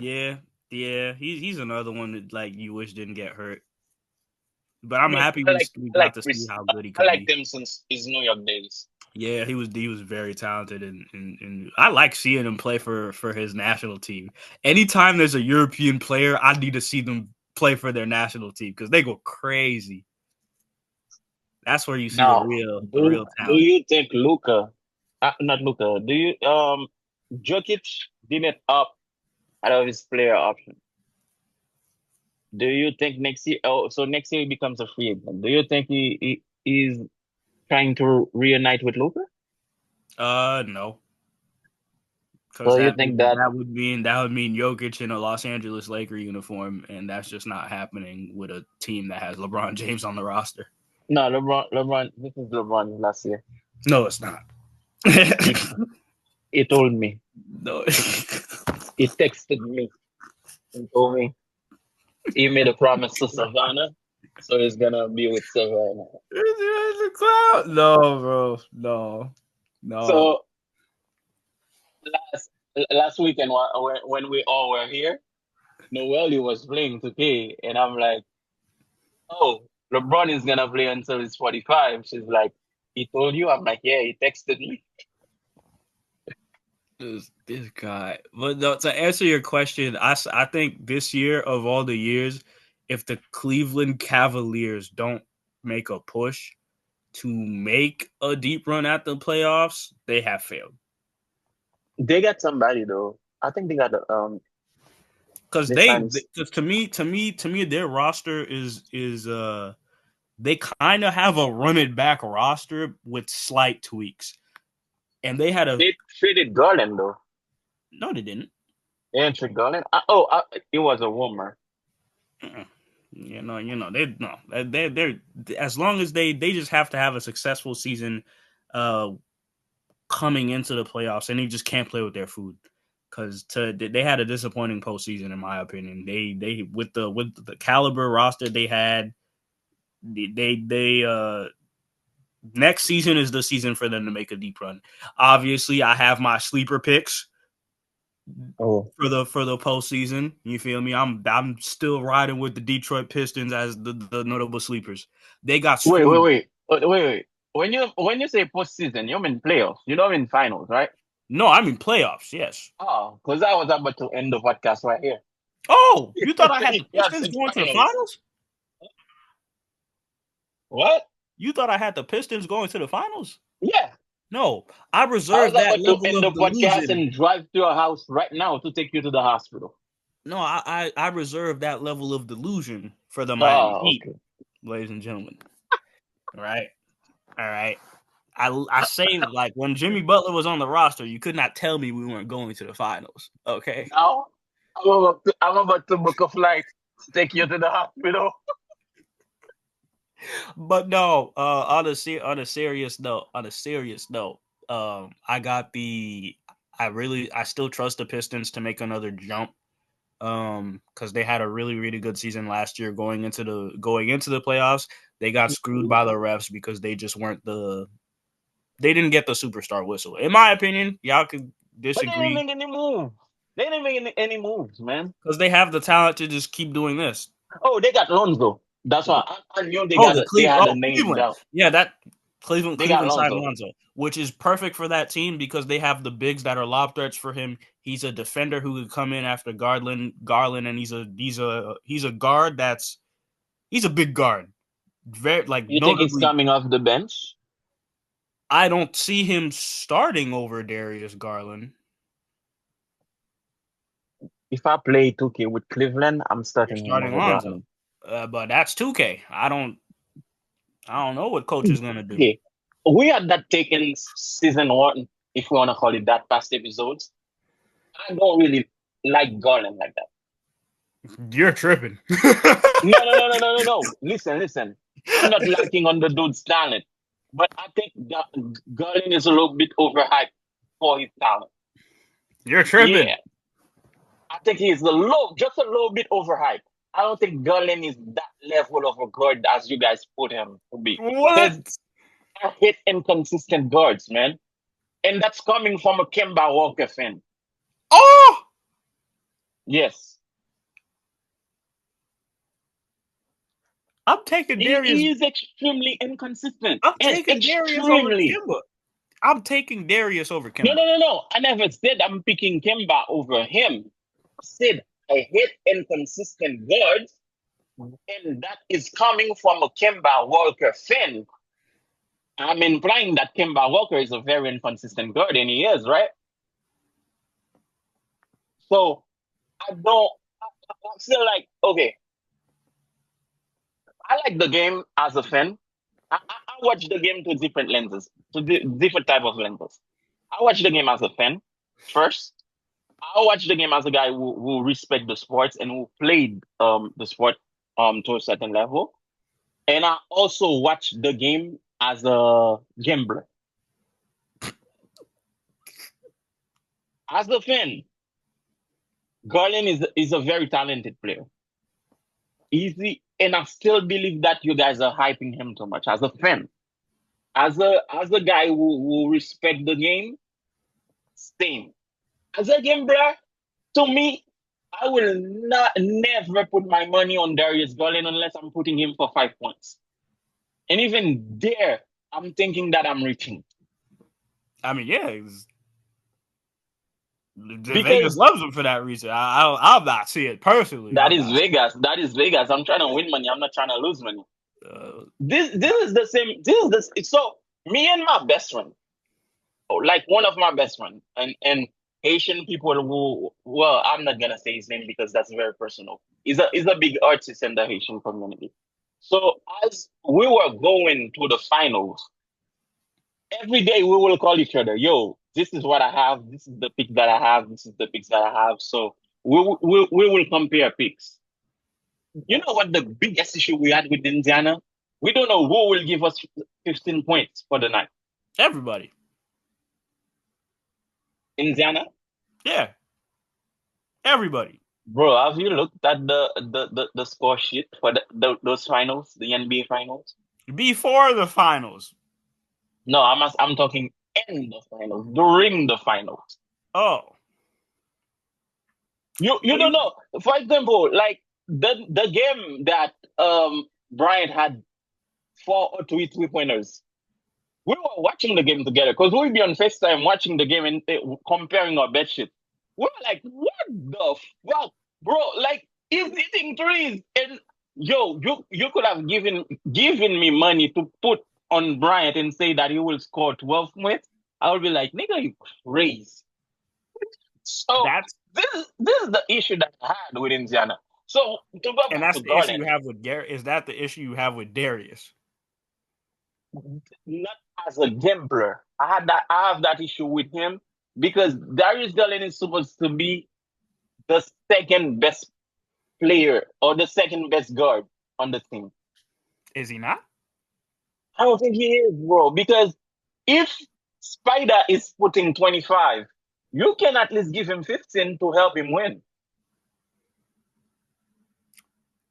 Yeah, he's another one that like you wish didn't get hurt. But I'm happy we got to see how good he could be. I liked him since his New York days. Yeah, he was very talented, and I like seeing him play for his national team. Anytime there's a European player, I need to see them play for their national team because they go crazy. That's where you see the real talent. Do you think Luka, not Luka? Do you Jokic didn't up out of his player option? Do you think next year? Oh, so next year he becomes a free agent. Do you think he is trying to reunite with Luka? No. So you think that would mean Jokic in a Los Angeles Laker uniform, and that's just not happening with a team that has LeBron James on the roster. No, LeBron. This is LeBron last year. No, it's not. He told me. No. He texted me and told me he made a promise to Savannah, so he's gonna be with Savannah. The cloud? No, bro. No. So last last weekend when we all were here, Noelle was playing 2K, and I'm like, oh, LeBron is gonna play until he's 45. She's like, he told you? I'm like, yeah, he texted me. This guy. But no, to answer your question, I think this year of all the years, if the Cleveland Cavaliers don't make a push to make a deep run at the playoffs, they have failed. They got somebody though. I think they got Because they signed. to me, their roster is they kind of have a run it back roster with slight tweaks, and they had a They traded Garland though. no, they didn't. They didn't trade Garland. It was a rumor. Uh-uh. They no, they're as long as they just have to have a successful season, uh, coming into the playoffs, and they just can't play with their food because they had a disappointing postseason in my opinion. They with the caliber roster they had, they next season is the season for them to make a deep run. Obviously, I have my sleeper picks Oh, for the postseason. You feel me? I'm still riding with the Detroit Pistons as the notable sleepers. They got wait, wait, screwed. wait, wait. When you say postseason, you mean playoffs. You don't mean finals, right? No, I mean playoffs. Yes. Oh, because I was about to end the podcast right here. Oh, you thought I had the Yes, Pistons in going to the finals. finals? What? You thought I had the Pistons going to the finals? Yeah. No, I I was reserve that about to level end the of podcast delusion. and drive to your house right now to take you to the hospital. No, I reserve that level of delusion for the Miami Oh, Heat, okay. ladies and gentlemen. All right, all right. I say like when Jimmy Butler was on the roster, you could not tell me we weren't going to the finals. Okay, Now I'm about to book a flight to take you to the hospital. but no. On a serious note, I got the. I still trust the Pistons to make another jump. Because they had a really good season last year going into the playoffs. They got screwed by the refs because they just weren't they didn't get the superstar whistle. In my opinion, y'all could But they didn't disagree make any moves. They didn't make any moves, man. because they have the talent to just keep doing this. Oh, they got Lonzo. That's why I knew Oh, they had a name Cleveland. down. Yeah, that They got Cleveland side Lonzo. Lonzo, which is perfect for that team because they have the bigs that are lob threats for him. He's a defender who could come in after Garland, and he's a guard he's a big guard. Very like You think he's notably, coming off the bench? I don't see him starting over Darius Garland. If I play 2K with Cleveland, I'm You're starting him starting over Lonzo, Garland. but that's 2K. I don't know what coach is gonna do. Okay. We had that taken season one, if we want to call it that, past episodes. I don't really like Garland like that. You're tripping. No, no, no, no, no, no, no. Listen. I'm not lacking on the dude's talent, but I think that Garland is a little bit overhyped for his talent. You're tripping. Yeah, I think he's just a little bit overhyped. I don't think Garland is that level of a guard as you guys put him to be. What? Because I hate inconsistent guards, man. And that's coming from a Kemba Walker fan. Oh, Yes. I'm taking Darius. He is extremely inconsistent. I'm And taking Darius over extremely. Kimba. I'm taking Darius over No, Kimba. no, no, no. I never said I'm picking Kemba over him. I said I hate inconsistent guards, and that is coming from a Kemba Walker fan. I'm implying that Kemba Walker is a very inconsistent guard, and he is, right? So I don't. I feel like okay. I like the game as a fan. I watch the game to different lenses, different type of lenses. I watch the game as a fan first. I watch the game as a guy who respect the sports and who played the sport to a certain level. And I also watch the game as a gambler. As a fan, Garland is a very talented player. Easy, and I still believe that you guys are hyping him too much as a fan. As a guy who respect the game, same. As a gambler, to me, I will not never put my money on Darius Garland unless I'm putting him for 5 points. And even there, I'm thinking that I'm reaching I mean, yeah, the Vegas because loves him for that reason. I'll not see it personally. that I'm is not. Vegas. That is Vegas. I'm trying to win money. I'm not trying to lose money. Uh, This is the same. This is the so me and my best friend, like one of my best friend, and Haitian people who, well, I'm not gonna say his name because that's very personal. He's a big artist in the Haitian community. So as we were going to the finals, every day we will call each other, yo, this is what I have, this is the pick that I have, this is the picks that I have. So we will compare picks. You know what the biggest issue we had with Indiana? We don't know who will give us 15 points for the night. everybody. Indiana? Yeah, everybody. Bro, have you looked at the score sheet for those finals, the NBA finals? Before the finals. No, I'm talking in the finals, during the finals. Oh, You what do don't you? know. For example, like the game that Bryant had 4 or 3 pointers. We were watching the game together because we'd be on FaceTime watching the game and comparing our bet sheet. We were like, what the fuck, bro? Like he's hitting threes, and yo, you could have given me money to put on Bryant and say that he will score 12 points. I would be like, nigga, you crazy. So That's this is the issue that I had with Indiana. So to go and back that's to the issue you Garland, have with Darius. Is that the issue you have with Darius? not as a gambler, I have that issue with him because Darius Garland is supposed to be the second best player or the second best guard on the team. Is he not? I don't think he is, bro. Because if Spider is putting 25, you can at least give him 15 to help him win.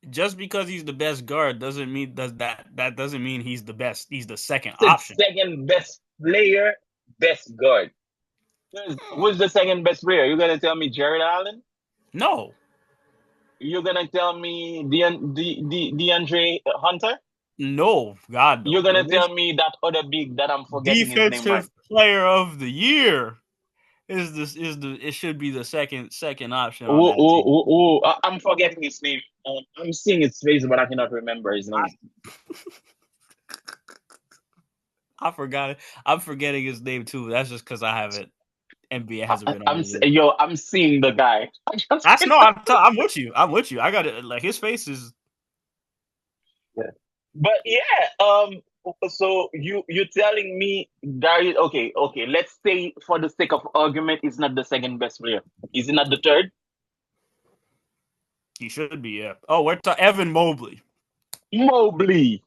Just because he's the best guard doesn't mean that doesn't mean he's the best. He's the second It's option. second best player, best guard. Who's the second best player? You're gonna tell me Jared Allen? No, You're gonna tell me DeAndre Hunter? no, God You're no. gonna tell me that other big that I'm forgetting his name right. Defensive player of the year is the it should be the second option on Oh, that oh, team. oh, oh. I'm forgetting his name. I'm seeing his face, but I cannot remember his name. I forgot it. I'm forgetting his name too. That's just because I haven't NBA hasn't been on it. Yo, I'm seeing the guy. I just That's no. cannot I'm with you. I'm with you. I got it. Like his face is. remember. But yeah, so you telling me Darius? Okay, okay. Let's say for the sake of argument, he's not the second best player. Is he not the third? He should be. Yeah. Oh, we're to Evan Mobley. Mobley.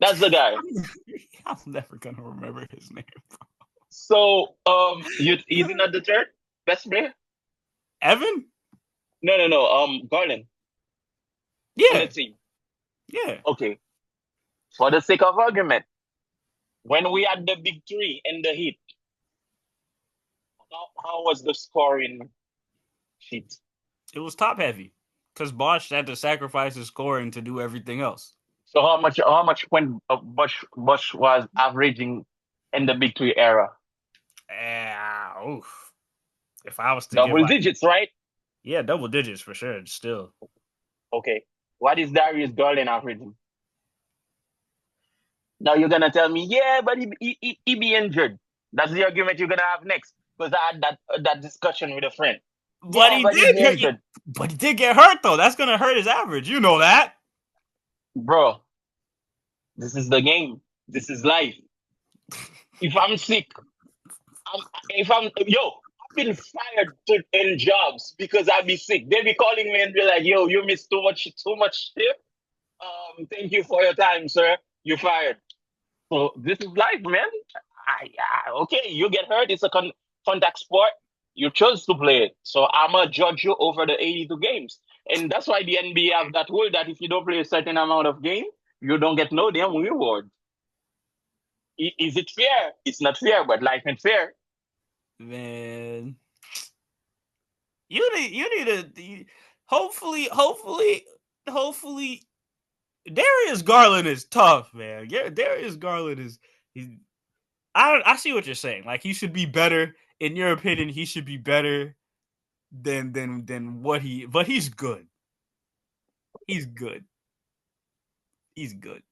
That's the guy. I'm never gonna remember his name. So is he not the third best player? Evan? No, no, no. Garland on the Yeah. team. Yeah. Okay. For the sake of argument, when we had the big three in the Heat, how was the scoring sheet? It was top heavy because Bosch had to sacrifice his scoring to do everything else. So how much when Bush was averaging in the big three era? Oof. If I was to give Double like, digits, right? yeah, double digits for sure. Still, Okay. What is Darius Garland averaging? Now you're gonna tell me, yeah, but he be injured. That's the argument you're gonna have next. Because I had that discussion with a friend. but Yeah, he but he did. be injured. But he did get hurt though. That's gonna hurt his average. You know that. Bro, this is the game. This is life. If I'm sick, if I'm yo, I've been fired in jobs because I be sick. They be calling me and be like, yo, you missed too much shift. Thank you for your time, sir. You fired. So this is life, man. Okay, you get hurt. It's a contact sport. You chose to play it. So I'm going to judge you over the 82 games. And that's why the NBA have that rule that if you don't play a certain amount of game, you don't get no damn reward. Is it fair? It's not fair, but life ain't fair. Man, You need to hopefully Darius Garland is tough, man. Yeah, Darius Garland is he's I see what you're saying. Like he should be better. In your opinion, he should be better than what he but he's good. He's good. He's good.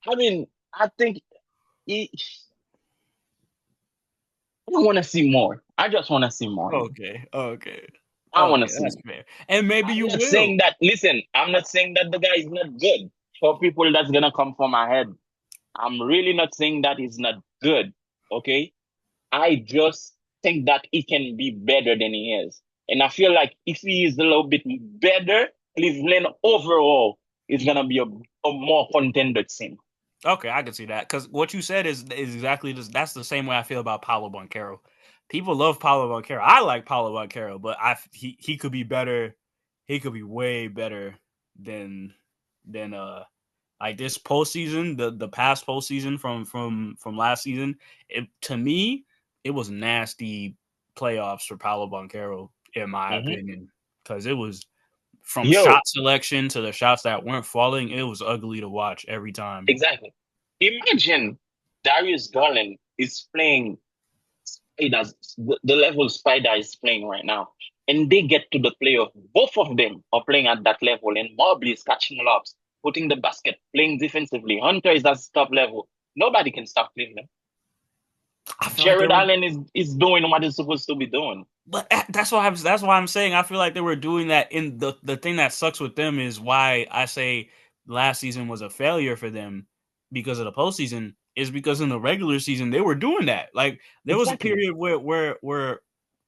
I mean, I think he, I want to see more. I just want to see more. Okay. Okay. I want to Okay, see that's more. fair. And maybe I'm you not will. saying that. Listen, I'm not saying that the guy is not good. For people that's gonna come from my head, I'm really not saying that he's not good. Okay, I just think that he can be better than he is, and I feel like if he is a little bit better, Cleveland overall is gonna be a more contender team. Okay, I can see that because what you said is exactly this. That's the same way I feel about Paulo Banchero. People love Paulo Banchero. I like Paulo Banchero, but he could be better. He could be way better than than like this postseason, the past postseason from last season. To me, it was nasty playoffs for Paulo Banchero, in my Hmm. opinion, because it was from shot Yo, selection to the shots that weren't falling. It was ugly to watch every time. exactly. Imagine Darius Garland is playing Spiders, the level Spider is playing right now, and they get to the playoff. Both of them are playing at that level, and Mobley is catching lobs, putting the basket, playing defensively. Hunter is at top level. Nobody can stop Cleveland. I feel like they Jared were, Allen is doing what he's supposed to be doing. but that's why I'm saying I feel like they were doing that. In the thing that sucks with them is why I say last season was a failure for them because of the postseason is because in the regular season they were doing that. Like there was a Exactly. period where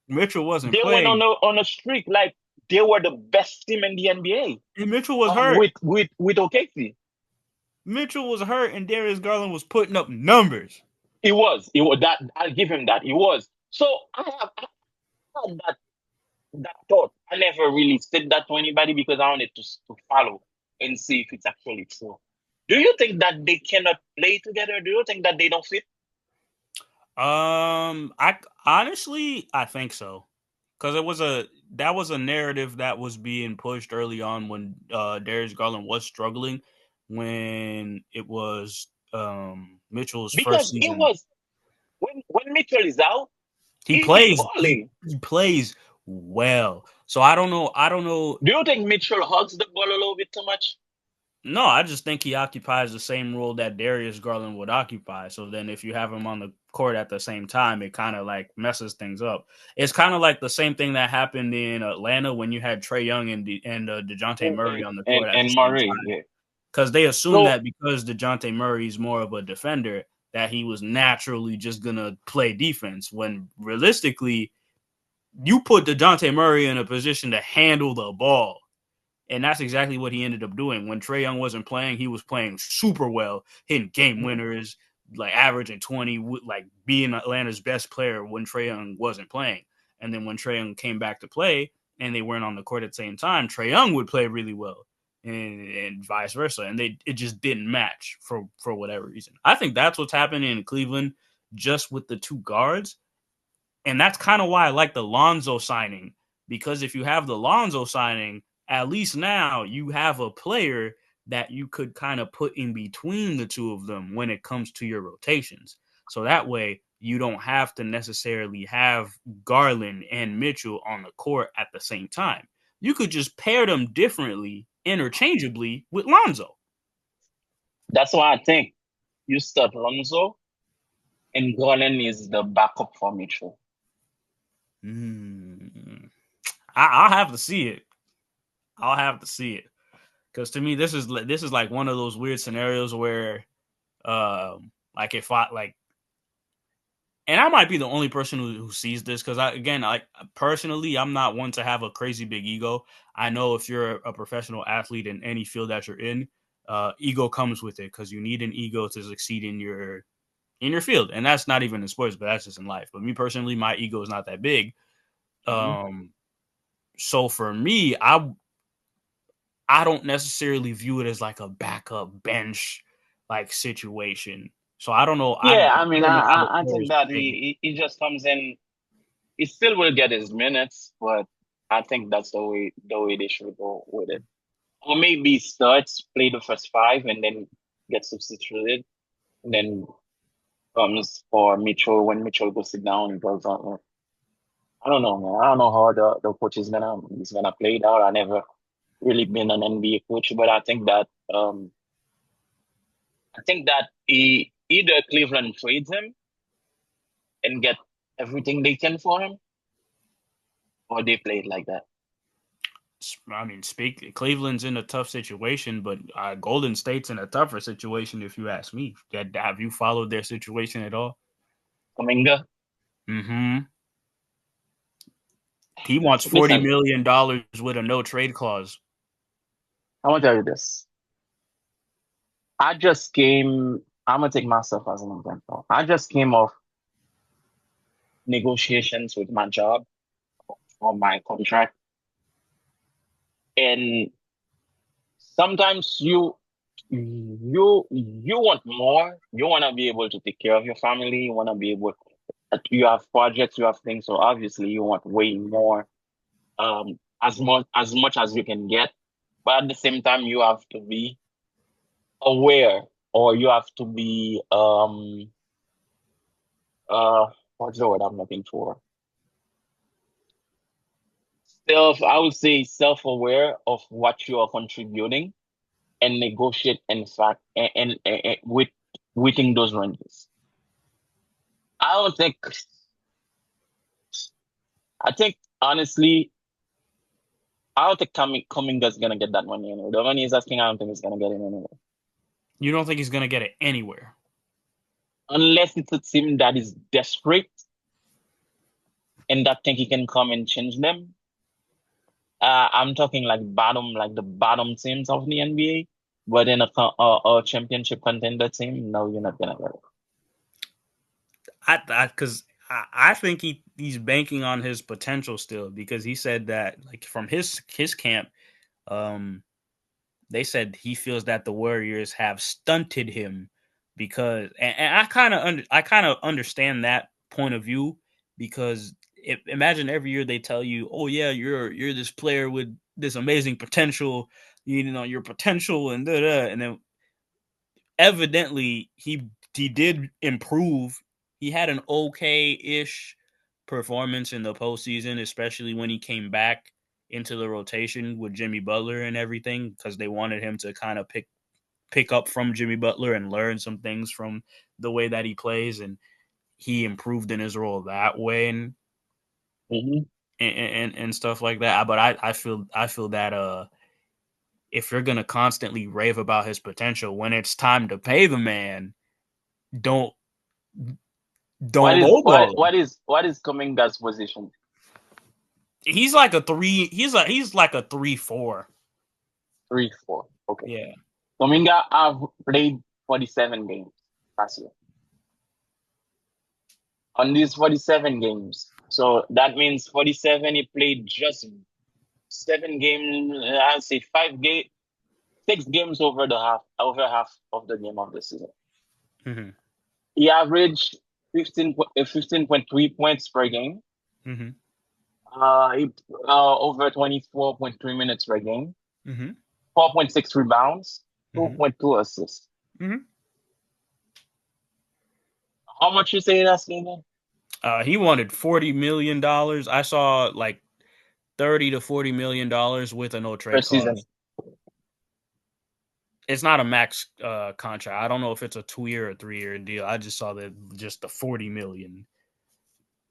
Mitchell wasn't They went playing on a streak like they were the best team in the NBA. and Mitchell was hurt. With OKC. Mitchell was hurt and Darius Garland was putting up numbers. It was that I'll give him that. It was. So I had that thought. I never really said that to anybody because I wanted to follow and see if it's actually true. Do you think that they cannot play together? Do you think that they don't fit? I honestly I think so because that was a narrative that was being pushed early on when Darius Garland was struggling when it was Mitchell's first Because it season. was when Mitchell is out, He he's plays he, balling. he plays well. So I don't know. Do you think Mitchell hugs the ball a little bit too much? No, I just think he occupies the same role that Darius Garland would occupy. So then if you have him on the court at the same time, it kind of like messes things up. It's kind of like the same thing that happened in Atlanta when you had Trey Young and DeJounte Murray on the court at the And same Murray, time. yeah. Because they assumed So that because DeJounte Murray is more of a defender, that he was naturally just going to play defense. When realistically, you put DeJounte Murray in a position to handle the ball. And that's exactly what he ended up doing. When Trey Young wasn't playing, he was playing super well, hitting game mhm, winners, like averaging 20, like being Atlanta's best player when Trey Young wasn't playing. And then when Trey Young came back to play and they weren't on the court at the same time, Trey Young would play really well and vice versa. And it just didn't match for whatever reason. I think that's what's happening in Cleveland just with the two guards. And that's kind of why I like the Lonzo signing, because if you have the Lonzo signing, at least now you have a player that you could kind of put in between the two of them when it comes to your rotations. So that way you don't have to necessarily have Garland and Mitchell on the court at the same time. You could just pair them differently, interchangeably with Lonzo. that's why I think you start Lonzo and Garland is the backup for Mitchell. Mm. I'll have to see it. I'll have to see it. Because to me, this is like one of those weird scenarios where, like if I like, and I might be the only person who sees this because like personally, I'm not one to have a crazy big ego. I know if you're a professional athlete in any field that you're in, ego comes with it because you need an ego to succeed in your field, and that's not even in sports, but that's just in life. But me personally, my ego is not that big. Mhm. Um, so for me, I don't necessarily view it as like a backup bench like situation. So I don't know. I Yeah, I mean, don't know how the I think players that play. he just comes in. He still will get his minutes, but I think that's the way they should go with it. Or maybe starts, play the first five, and then get substituted, and then comes for Mitchell when Mitchell goes sit down and goes on. I don't know, man. I don't know how the coach is gonna play it out. I never really been an NBA coach, but I think that either Cleveland trades him and get everything they can for him, or they play it like that. I mean, Cleveland's in a tough situation, but Golden State's in a tougher situation, if you ask me. Have you followed their situation at all? Kuminga, Mm-hmm. He wants $40 listen, million with a no trade clause. I want to tell you this. I just came. I'm gonna take myself as an example. I just came off negotiations with my job for my contract, and sometimes you want more. You want to be able to take care of your family. You want to be able. You have projects. You have things. So obviously, you want way more. As much as you can get, but at the same time, you have to be aware, or you have to be uh what's the word I'm looking for? I would say self-aware of what you are contributing and negotiate in fact and within those ranges. I don't think I think honestly, I don't think Kuminga's gonna get that money anyway. The money is asking, I don't think he's gonna get it anyway. You don't think he's going to get it anywhere? Unless it's a team that is desperate and that think he can come and change them. I'm talking like the bottom teams of the NBA, but in a championship contender team, no, you're not gonna get it. Because I think he's banking on his potential still, because he said that, like, from his camp, um, they said he feels that the Warriors have stunted him because, and I kind of understand that point of view, because imagine every year they tell you, oh yeah, you're this player with this amazing potential, you know, your potential and da da, and then evidently he did improve. He had an okay-ish performance in the postseason, especially when he came back into the rotation with Jimmy Butler and everything, because they wanted him to kind of pick up from Jimmy Butler and learn some things from the way that he plays, and he improved in his role that way, Hmm. and stuff like that. But I feel that if you're gonna constantly rave about his potential, when it's time to pay the man, don't What don't is what lowball him. what is Kuminga's position? He's like a three. He's like a 3-4. 3-4. Okay. Yeah. Kuminga have played 47 games last year. On these 47 games, so that means 47. He played just 7 games. I'll say 5 game, 6 games over half of the game of the season. Mm-hmm. He averaged 15.3 points per game. Mm-hmm. He over 24.3 minutes per game. Mm-hmm. 4.6 rebounds. Mm-hmm. 2.2 assists. Mm-hmm. How much you say that's again? He wanted $40 million. I saw like $30 to $40 million with a no Per trade season? clause. It's not a max contract. I don't know if it's a 2 year or 3 year deal. I just saw that just the 40 million.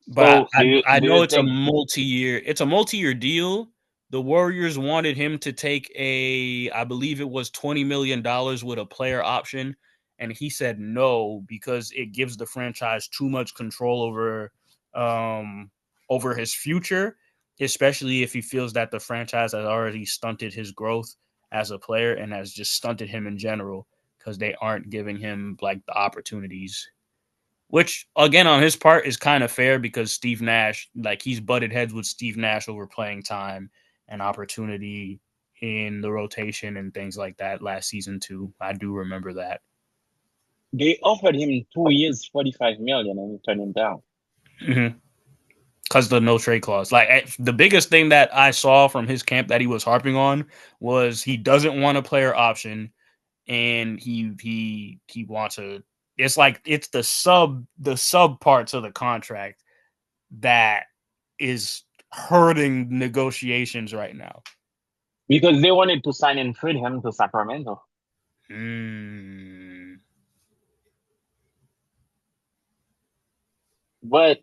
But So I do know you it's a think? multi-year. It's a multi-year deal. The Warriors wanted him to take I believe it was $20 million with a player option, and he said no because it gives the franchise too much control um, over his future, especially if he feels that the franchise has already stunted his growth as a player and has just stunted him in general because they aren't giving him like the opportunities, which again on his part is kind of fair because Steve Nash, like, he's butted heads with Steve Nash over playing time and opportunity in the rotation and things like that last season too. I do remember that. They offered him 2 years, 45 million, and he turned him down. Mm-hmm. because the no trade clause. Like the biggest thing that I saw from his camp that he was harping on was he doesn't want a player option, and he wants a. It's like it's the sub parts of the contract that is hurting negotiations right now. Because they wanted to sign and trade him to Sacramento. Hmm. But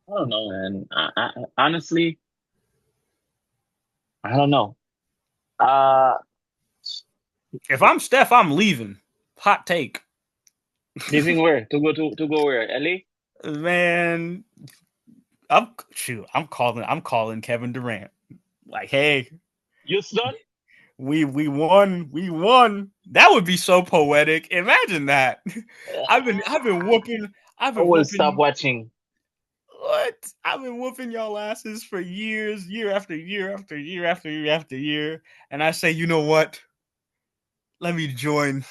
I don't know, man. Honestly, I don't know. Uh, If I'm Steph, I'm leaving. Hot take. leaving where to go where? LA? Man, I'm calling Kevin Durant. Like, hey, Houston? we won. That would be so poetic. Imagine that. I've been I whooping I've been will stop whooping watching. what? I've been whooping y'all asses for years, year after year after year after year after year. And I say, you know what? Let me join.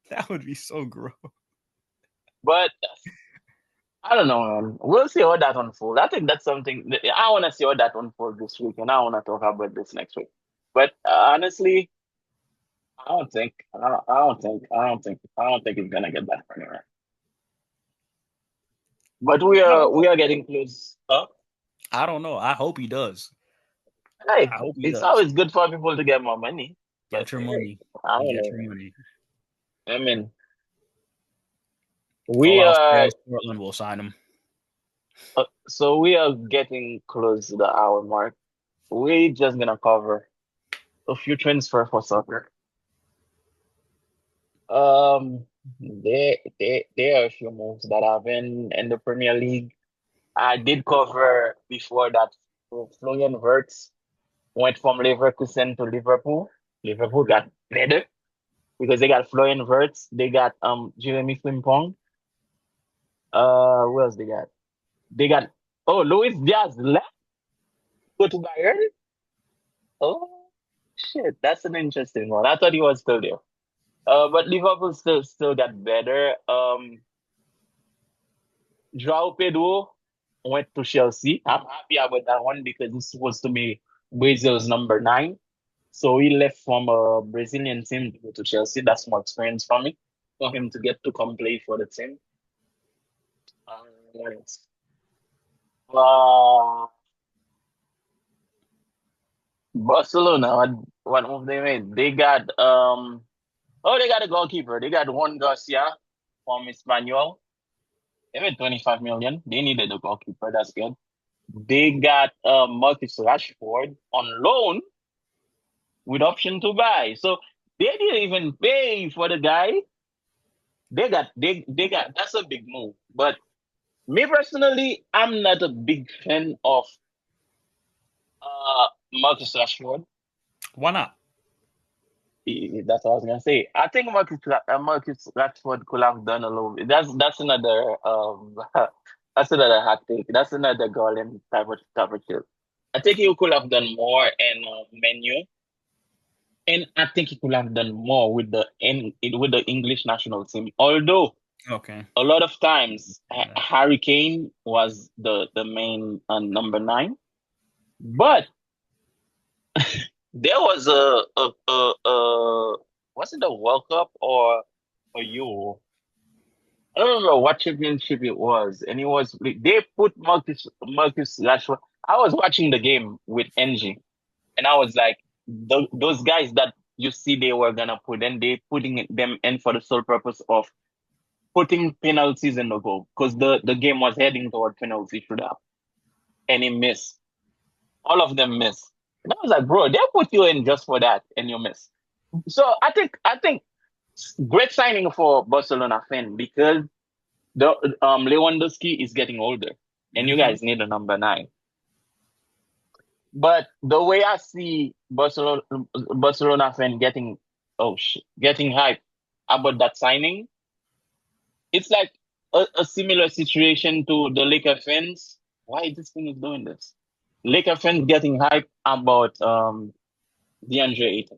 That would be so gross. But I don't know, man. We'll see how that unfolds. I think that's something I want to see how that unfolds this week, and I want to talk about this next week. But honestly, I don't think it's gonna get that far anywhere. But we I are don't we know. are getting close. I don't know. I hope he does. Hey, I hope he it's does. always good for people to get more money. But Get your hey, money. I don't Get know, your man. money. I mean, All we I'll say are is Portland will sign him. so we are getting close to the hour mark. We just gonna cover a few transfer for soccer. Um, there are a few moves that happen in the Premier League. I did cover before that. Florian Wirtz went from Leverkusen to Liverpool. Liverpool got better because they got Florian Wirtz. They got Jeremy Frimpong. Who else they got? They got Luis Diaz left go to Bayern. Oh shit, that's an interesting one. I thought he was still there. But Liverpool still got better. João Pedro went to Chelsea. I'm happy about that one because he's supposed to be Brazil's number nine. So he left from a Brazilian team to go to Chelsea. That's more experience for me, for him to get to come play for the team. What else? Uh, Barcelona, what move they made? They got a goalkeeper. They got Juan Garcia from Espanyol. They made 25 million. They needed a goalkeeper. That's good. They got Marcus Rashford on loan with option to buy. So they didn't even pay for the guy. They got that's a big move. But me personally, I'm not a big fan of Marcus Rashford. Why not? That's what I was gonna say. I think Marcus Rashford could have done a little bit. That's another that's another hot take. That's another golden type of shit. I think he could have done more in menu, and I think he could have done more with the English national team. Although Okay. a lot of times Yeah. Harry Kane was the main number nine, but there was a was it a World Cup or a Euro? I don't remember what championship it was, and they put Marcus Rashford. I was watching the game with NG, and I was like, those guys that you see they were gonna put, and they putting them in for the sole purpose of putting penalties in the goal because the game was heading toward penalty shootout, and he missed. All of them missed. And I was like, bro, they put you in just for that, and you miss. So I think great signing for Barcelona fan because the Lewandowski is getting older, and you Mm-hmm. guys need a number nine. But the way I see Barcelona fan getting hyped about that signing, it's like a similar situation to the Laker fans. Why this thing is doing this? Laker fans getting hyped about DeAndre Ayton.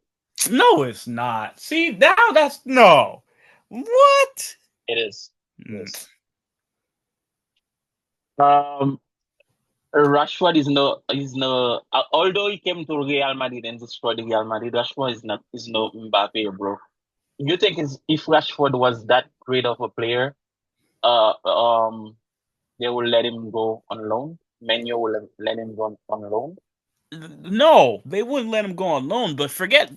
No, it's not. See, now that's no. What? It is. Mm. Yes. Um, Rashford is no. Although he came to Real Madrid and destroyed Real Madrid, Rashford is no Mbappe, bro. You think if Rashford was that great of a player, uh, um, they will let him go on loan? Menu will let him go on loan? No, they wouldn't let him go on loan. But forget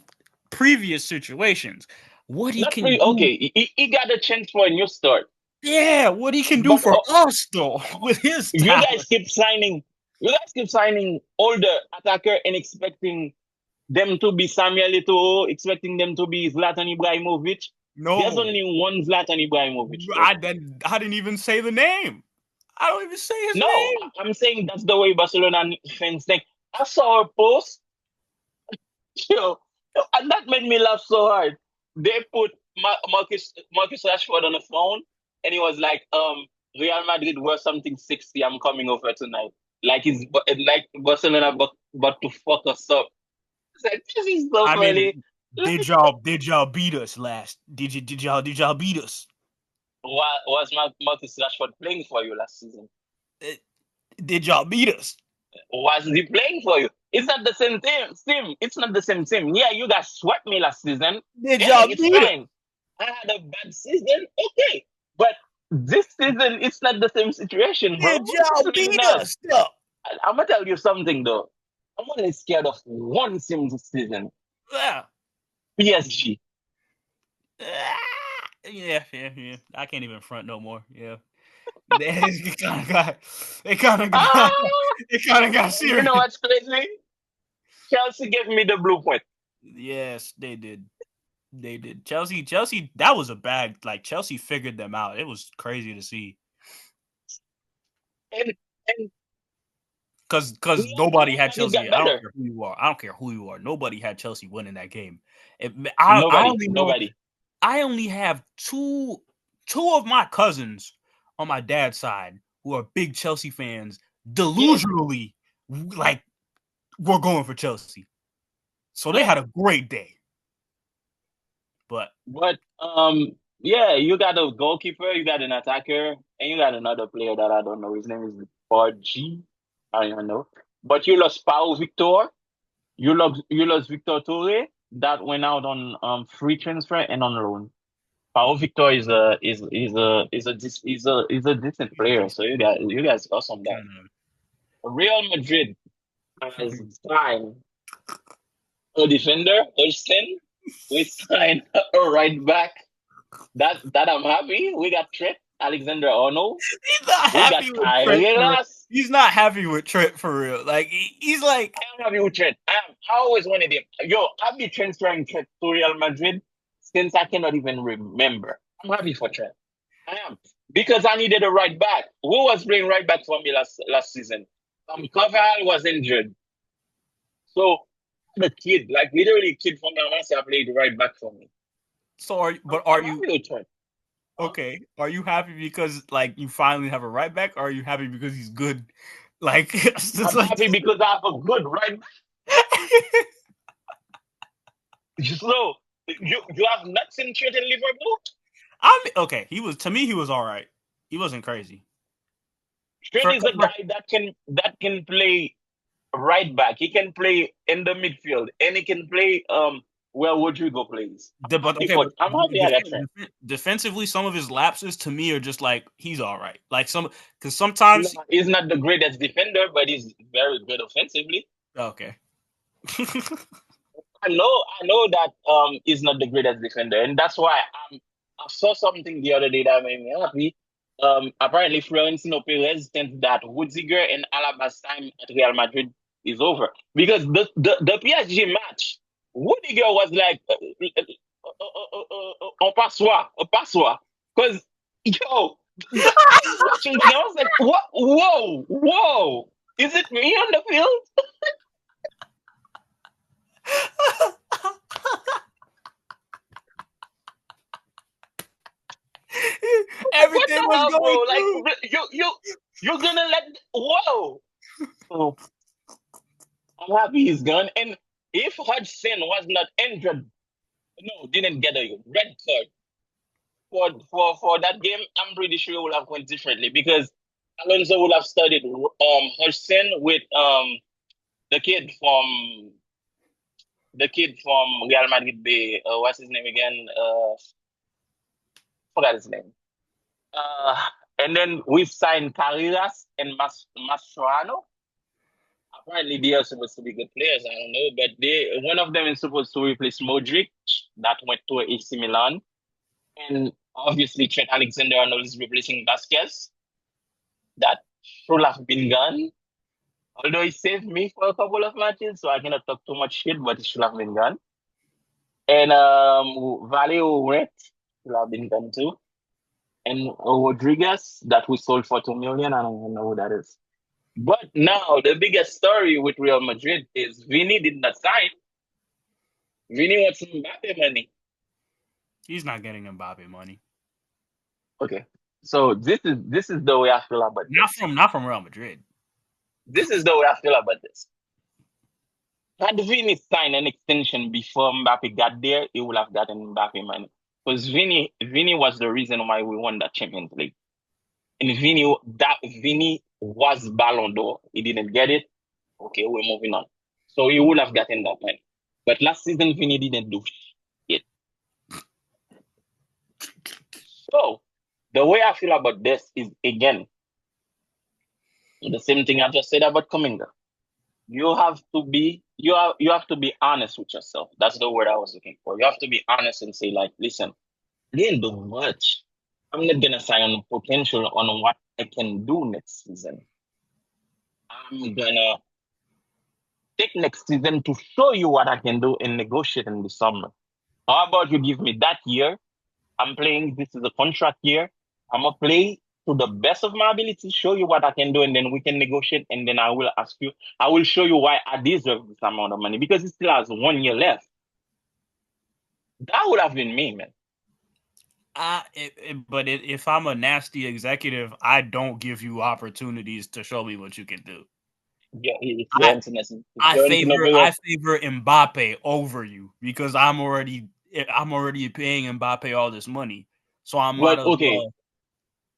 previous situations. What he Not can really. do, Okay, he got a chance for a new start, yeah, what he can do but for us though with his you talent. guys keep signing. You guys keep signing older attacker and expecting them to be Samuel Eto'o, expecting them to be Zlatan Ibrahimovic. There's No, only one Zlatan Ibrahimovic, bro. I didn't even say the name. I don't even say his No, name. I'm saying that's the way Barcelona fans think. I saw a post, yo, and that made me laugh so hard. They put Marcus Rashford on the phone, and he was like, Real Madrid were something 60. I'm coming over tonight. Like Barcelona but to fuck us up. It's like this is so I funny. mean, did y'all beat us last? Did y'all beat us? Was Marcus Rashford playing for you last season? Eh, Did y'all beat us? Was he playing for you? It's not the same team. It's not the same team. Yeah, you guys swept me last season. Did Yeah, y'all it's beat us? fine. I had a bad season. Okay. But this season, it's not the same situation, bro. Did This y'all season is beat not. us? No. I'm going to tell you something, though. I'm only scared of one team this season, Yeah. PSG. Yeah. I can't even front no more. Yeah. They kind of got, they kind of got, Ah! it kind of got And you serious. know what's crazy? Chelsea gave me the blueprint. Yes, they did. They did. Chelsea. That was a bad. Like Chelsea figured them out. It was crazy to see. And, and Cause nobody Real had Madrid Chelsea. got I don't better. care who you are. I don't care who you are. Nobody had Chelsea winning that game. I Nobody. only know. Nobody. I only have two of my cousins on my dad's side who are big Chelsea fans. Yeah. Delusionally, like we're going for Chelsea. So they Yeah. had a great day. But But yeah, you got a goalkeeper, you got an attacker, and you got another player that I don't know. His name is G. I don't even know. But you lost Pau Victor. You lost Victor Toure that went out on free transfer and on loan. Pau Victor is a decent he's player. decent. So you guys got some that. Kind Real Madrid of. has signed a defender, Holsten. We signed a right back. That I'm happy. We got Trent Alexander-Arnold. He's not We got happy with Trent for real. Carreras. He's not happy with Trent for real. Like he's like, I am happy with Trent. I always wanted him. Yo, I've been transferring Trent to Real Madrid since I cannot even remember. I'm happy for Trent. I am. Because I needed a right back. Who was playing right back for me last season? Koval was injured. So the kid, like literally a kid from Yamasa played right back for me. so are I'm you happy with Trent. Huh? okay? Are you happy because like you finally have a right back, or are you happy because he's good? Like it's I'm like happy because I have a good right back. So you have not seen Trent in Liverpool? okay. He was to me. He was all right. He wasn't crazy. Trent is a guy that can play right back. He can play in the midfield, and he can play where Rodrigo plays. But okay, but I'm happy I got Trent. defensively, some of his lapses to me are just like he's all right. Like some because No, sometimes he's not the greatest defender, but he's very good offensively. okay. I know that he's not the greatest defender, and that's why I saw something the other day that made me happy. Apparently Florentino Perez thinks that Rudiger and Alaba's time at Real Madrid is over because the PSG match, Rudiger was like a passoir, a passoir, because yo, I was watching the game, I was like, what? Whoa, whoa, is it me on the field? What Everything the was hell, going bro? Like through. you're gonna let whoa. So I'm happy he's gone. And if Hodgson was not injured, no, didn't get a red card for that game, I'm pretty sure it would have went differently because Alonso would have studied Hudson with the kid from Real Madrid Bay. What's his name again? Forgot his name. Uh, and then we've signed Carreras and Mascherano. Apparently, they are supposed to be good players. I don't know, but one of them is supposed to replace Modric, that went to AC Milan, and obviously Trent Alexander-Arnold is replacing Vasquez. That should have been gone. Although he saved me for a couple of matches, so I cannot talk too much shit, but it should have been gone. And Valeo went, should have been gone too. And Rodriguez, that we sold for 2 million. I don't even know who that is. But now the biggest story with Real Madrid is Vini did not sign. Vini wants some Mbappe money. He's not getting Mbappe money. Okay, so this is the way I feel about this. Not from Real Madrid. This is the way I feel about this. Had Vini signed an extension before Mbappe got there, he would have gotten Mbappe money. Because Vini was the reason why we won that Champions League. And Vini was Ballon d'Or. He didn't get it. Okay, we're moving on. So he would have gotten that money. But last season, Vini didn't do it. So the way I feel about this is, again, the same thing I just said about Kuminga. You have to be honest with yourself. That's the word I was looking for. You have to be honest and say, like, listen, I didn't do much. I'm not gonna sign on potential on what I can do next season. I'm gonna take next season to show you what I can do and negotiate in the summer. How about you give me that year? I'm playing, this is a contract year. I'm gonna play to the best of my ability, show you what I can do, and then we can negotiate. And then I will show you why I deserve this amount of money because it still has 1 year left. That would have been me, man. But if I'm a nasty executive, I don't give you opportunities to show me what you can do. Yeah, I favor Mbappe over you because I'm already paying Mbappe all this money, so I might as well.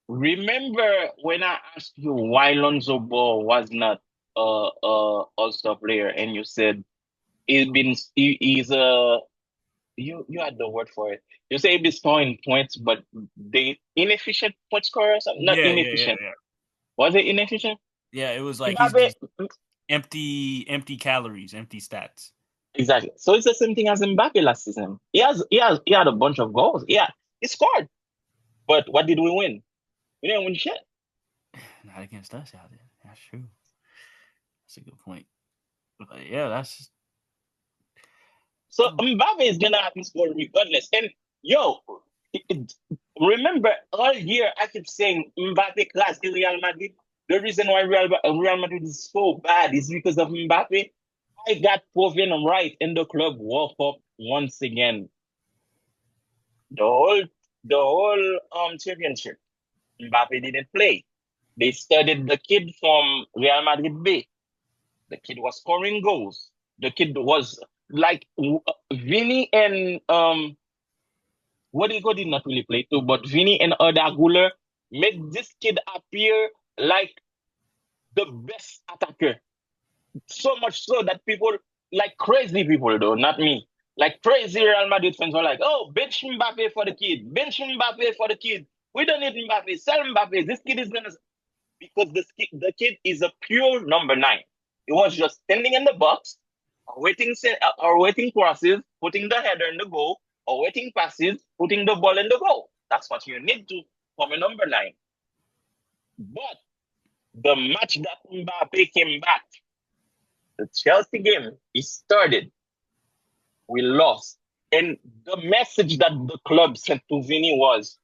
Remember when I asked you why Lonzo Ball was not a All-Star player, and you said he's a you had the word for it. You say he'd be scoring points, but they inefficient point scorers, not inefficient. Yeah. Was it inefficient? Yeah, it was like he's just empty calories, empty stats. Exactly. So it's the same thing as Mbappe last season. He had a bunch of goals. Yeah, he scored. But what did we win? We didn't win shit. Not against us out there. That's true. That's a good point. But yeah, that's so Mbappe is gonna have to score regardless. And yo, remember all year I keep saying Mbappe class in Real Madrid. The reason why Real Madrid is so bad is because of Mbappe. I got proven right, and the club woke up once again. The whole championship, Mbappe didn't play. They studied the kid from Real Madrid B. The kid was scoring goals. The kid was like Vini and Rodrigo did not really play too, but Vini and Arda Güler made this kid appear like the best attacker. So much so that people, like crazy people though, not me, like crazy Real Madrid fans were like, oh, bench Mbappe for the kid. Bench Mbappe for the kid. We don't need Mbappe. Sell Mbappe. This kid is going to... Because the kid is a pure number 9. He was just standing in the box, waiting crosses, putting the header in the goal, or waiting passes, putting the ball in the goal. That's what you need to from a number 9. But the match that Mbappe came back, the Chelsea game, he started. We lost. And the message that the club sent to Vini was,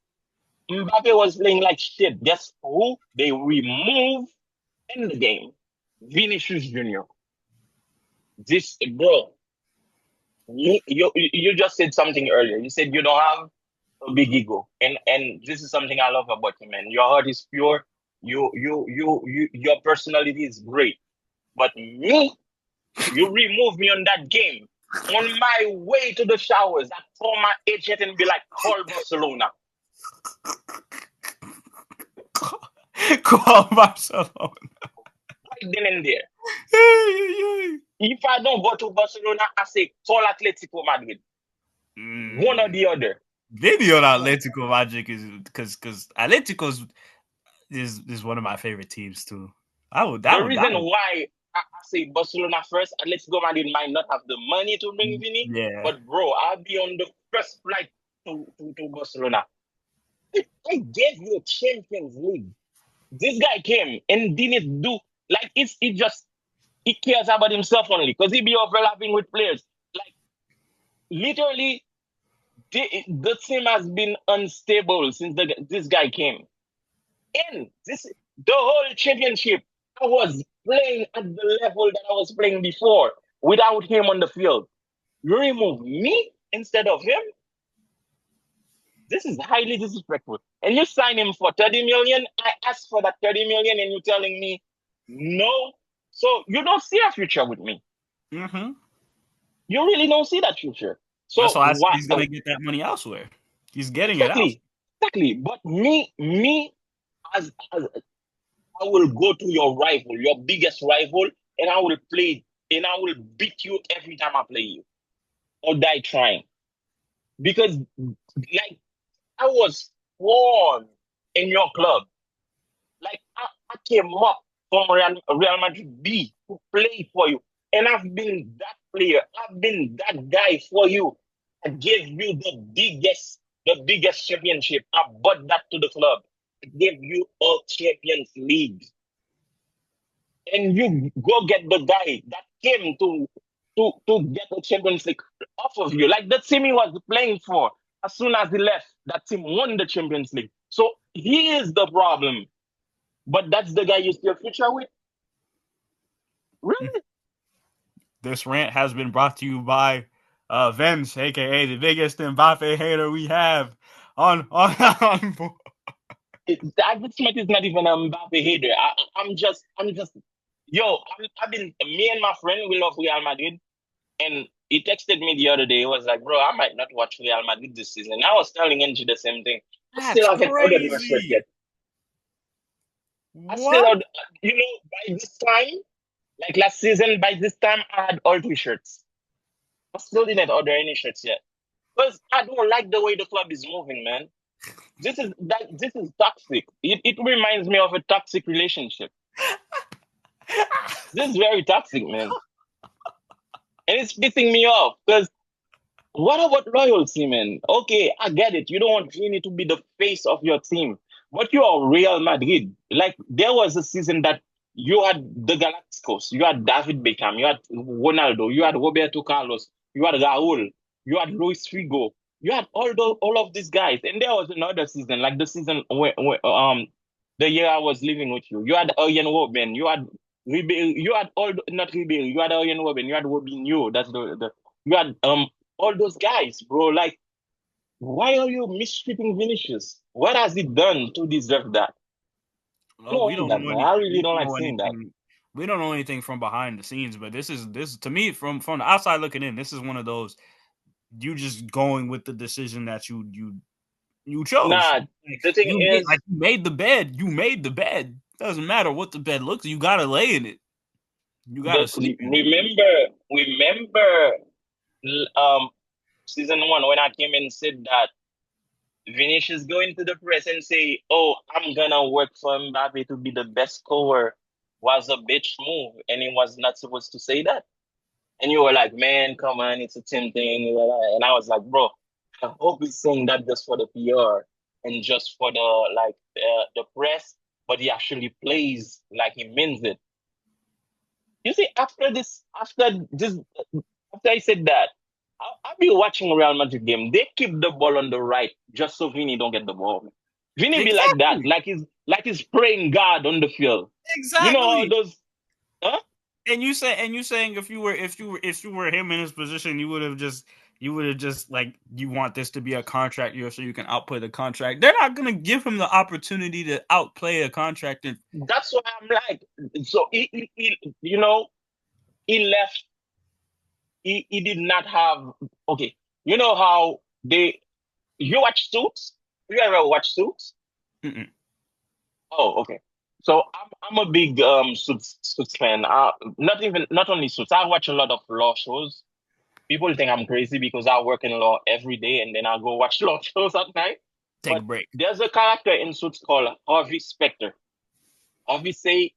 Mbappe was playing like shit. Guess who they removed in the game? Vinícius Jr. This, bro, you just said something earlier. You said you don't have a big ego. And this is something I love about you, man. Your heart is pure. Your personality is great. But me, you remove me on that game. On my way to the showers, I call my agent and be like, call Barcelona. call Barcelona. Right then and there. If I don't go to Barcelona, I say call Atletico Madrid. One or the other. Vini on Atletico Magic is because Atletico's is one of my favorite teams too. The reason why I say Barcelona first, Atletico Madrid might not have the money to bring Vini, yeah. but bro, I'll be on the first flight to Barcelona. I gave you a Champions League. This guy came and didn't do like he cares about himself only because he be overlapping with players. Like literally, the team has been unstable since this guy came. And the whole championship, I was playing at the level that I was playing before without him on the field. You remove me instead of him? This is highly disrespectful. And you sign him for 30 million. I asked for that 30 million and you're telling me no. So you don't see a future with me. Mm-hmm. You really don't see that future. So that's why he's gonna get that money elsewhere. He's getting it out. Exactly. But me as I will go to your rival, your biggest rival, and I will play and I will beat you every time I play you. Or die trying. Because like I was born in your club. Like I came up from Real Madrid B to play for you. And I've been that player. I've been that guy for you. I gave you the biggest championship. I brought that to the club. I gave you a Champions League. And you go get the guy that came to get the Champions League off of you. Like the team he was playing for, as soon as he left, that team won the Champions League. So he is the problem. But that's the guy you see a future with? Really? This rant has been brought to you by Vens, aka the biggest Mbappe hater we have on. David Smith is not even a Mbappe hater. I'm just, I've been, me and my friend, we love Real Madrid. And he texted me the other day. He was like, bro, I might not watch Real Madrid this season. And I was telling Angie the same thing. I still haven't ordered my shirt yet. I still had, by this time, like last season, by this time, I had all 2 shirts. I still didn't order any shirts yet. Because I don't like the way the club is moving, man. This is toxic. It reminds me of a toxic relationship. This is very toxic, man. And it's pissing me off because what about loyalty, man? Okay, I get it. You don't want Vini to be the face of your team, but you are Real Madrid. Like there was a season that you had the Galacticos, you had David Beckham, you had Ronaldo, you had Roberto Carlos, you had Raúl, you had Luis Figo, you had all of these guys. And there was another season, like the season where the year I was living with you. You had Arjen Robben, you had Ribery, you had not Ribery, you had Arjen Robben, you had Robinho, that's you had all those guys, bro. Like, why are you mistreating Vinícius? What has he done to deserve that? No, we don't know anything. I really don't like seeing that. We don't know anything from behind the scenes, but this is to me from the outside looking in. This is one of those you just going with the decision that you chose. Nah, the thing is, you made the bed. You made the bed. Doesn't matter what the bed looks. You gotta lay in it. You gotta sleep. Remember, season 1 when I came and said that Vinícius going to the press and say, "Oh, I'm gonna work for Mbappe to be the best scorer," was a bitch move, and he was not supposed to say that. And you were like, "Man, come on, it's a team thing." And I was like, "Bro, I hope he's saying that just for the PR and just for the press, but he actually plays like he means it." You see, after I said that, I'll be watching a Real Madrid game. They keep the ball on the right just so Vini don't get the ball. Vini be like that, like he's praying God on the field. Exactly. You know all those, huh? And you saying if you were him in his position, you would have just like, you want this to be a contract year so you can outplay the contract. They're not gonna give him the opportunity to outplay a contract. That's why I'm like, so he left. He did not have, okay. You know how you watch Suits? You ever watch Suits? Mm-mm. Oh, okay. So I'm a big Suits fan. Not only Suits. I watch a lot of law shows. People think I'm crazy because I work in law every day and then I go watch law shows at night. Take a But break. there's a character in Suits called Harvey Specter. Harvey say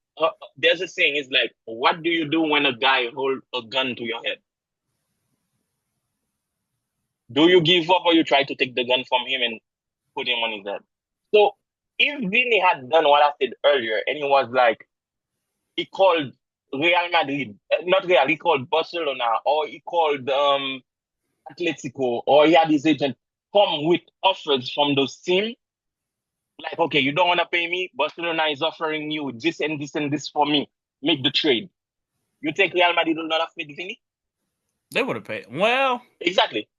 there's a saying is like, what do you do when a guy hold a gun to your head? Do you give up or you try to take the gun from him and put him on his head? So if Vini had done what I said earlier and he was like, he called Real Madrid, not Real, he called Barcelona or he called Atletico or he had his agent come with offers from those teams. Like, okay, you don't want to pay me. Barcelona is offering you this and this and this for me. Make the trade. You think Real Madrid will not have paid Vini? They would have paid. Well, Exactly.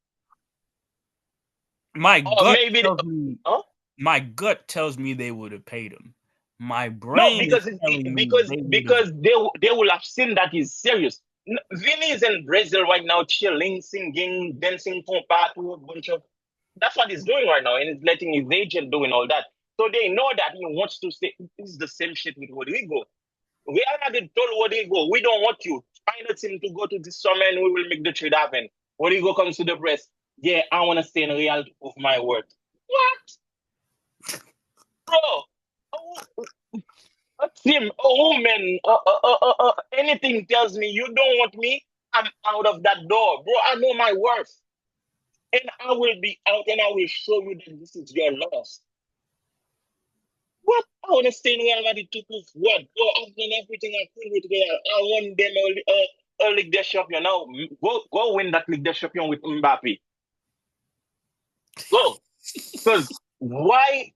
my Or gut maybe, tells me. huh? My gut tells me they would have paid him. My No, brain is because telling me because they would have. because they will have seen that he's serious. Vini is in Brazil right now, chilling, singing, dancing, compa to a bunch of. That's what he's doing right now, and he's letting his agent doing all that. So they know that he wants to say it's the same shit with Rodrigo. Real Madrid told Rodrigo, we don't want you. Find a team to go to this summer, and we will make the trade happen. Rodrigo comes to the press. Yeah, I want to stay in Real to prove my worth. What, bro? A team, a woman, anything tells me you don't want me, I'm out of that door, bro. I know my worth, and I will be out, and I will show you that this is your loss. What? I want to stay in Real Madrid to prove what? Bro, I've done everything I could with Real. I won them a League des Champions. Now go win that League des Champions with Mbappe. Go, because why?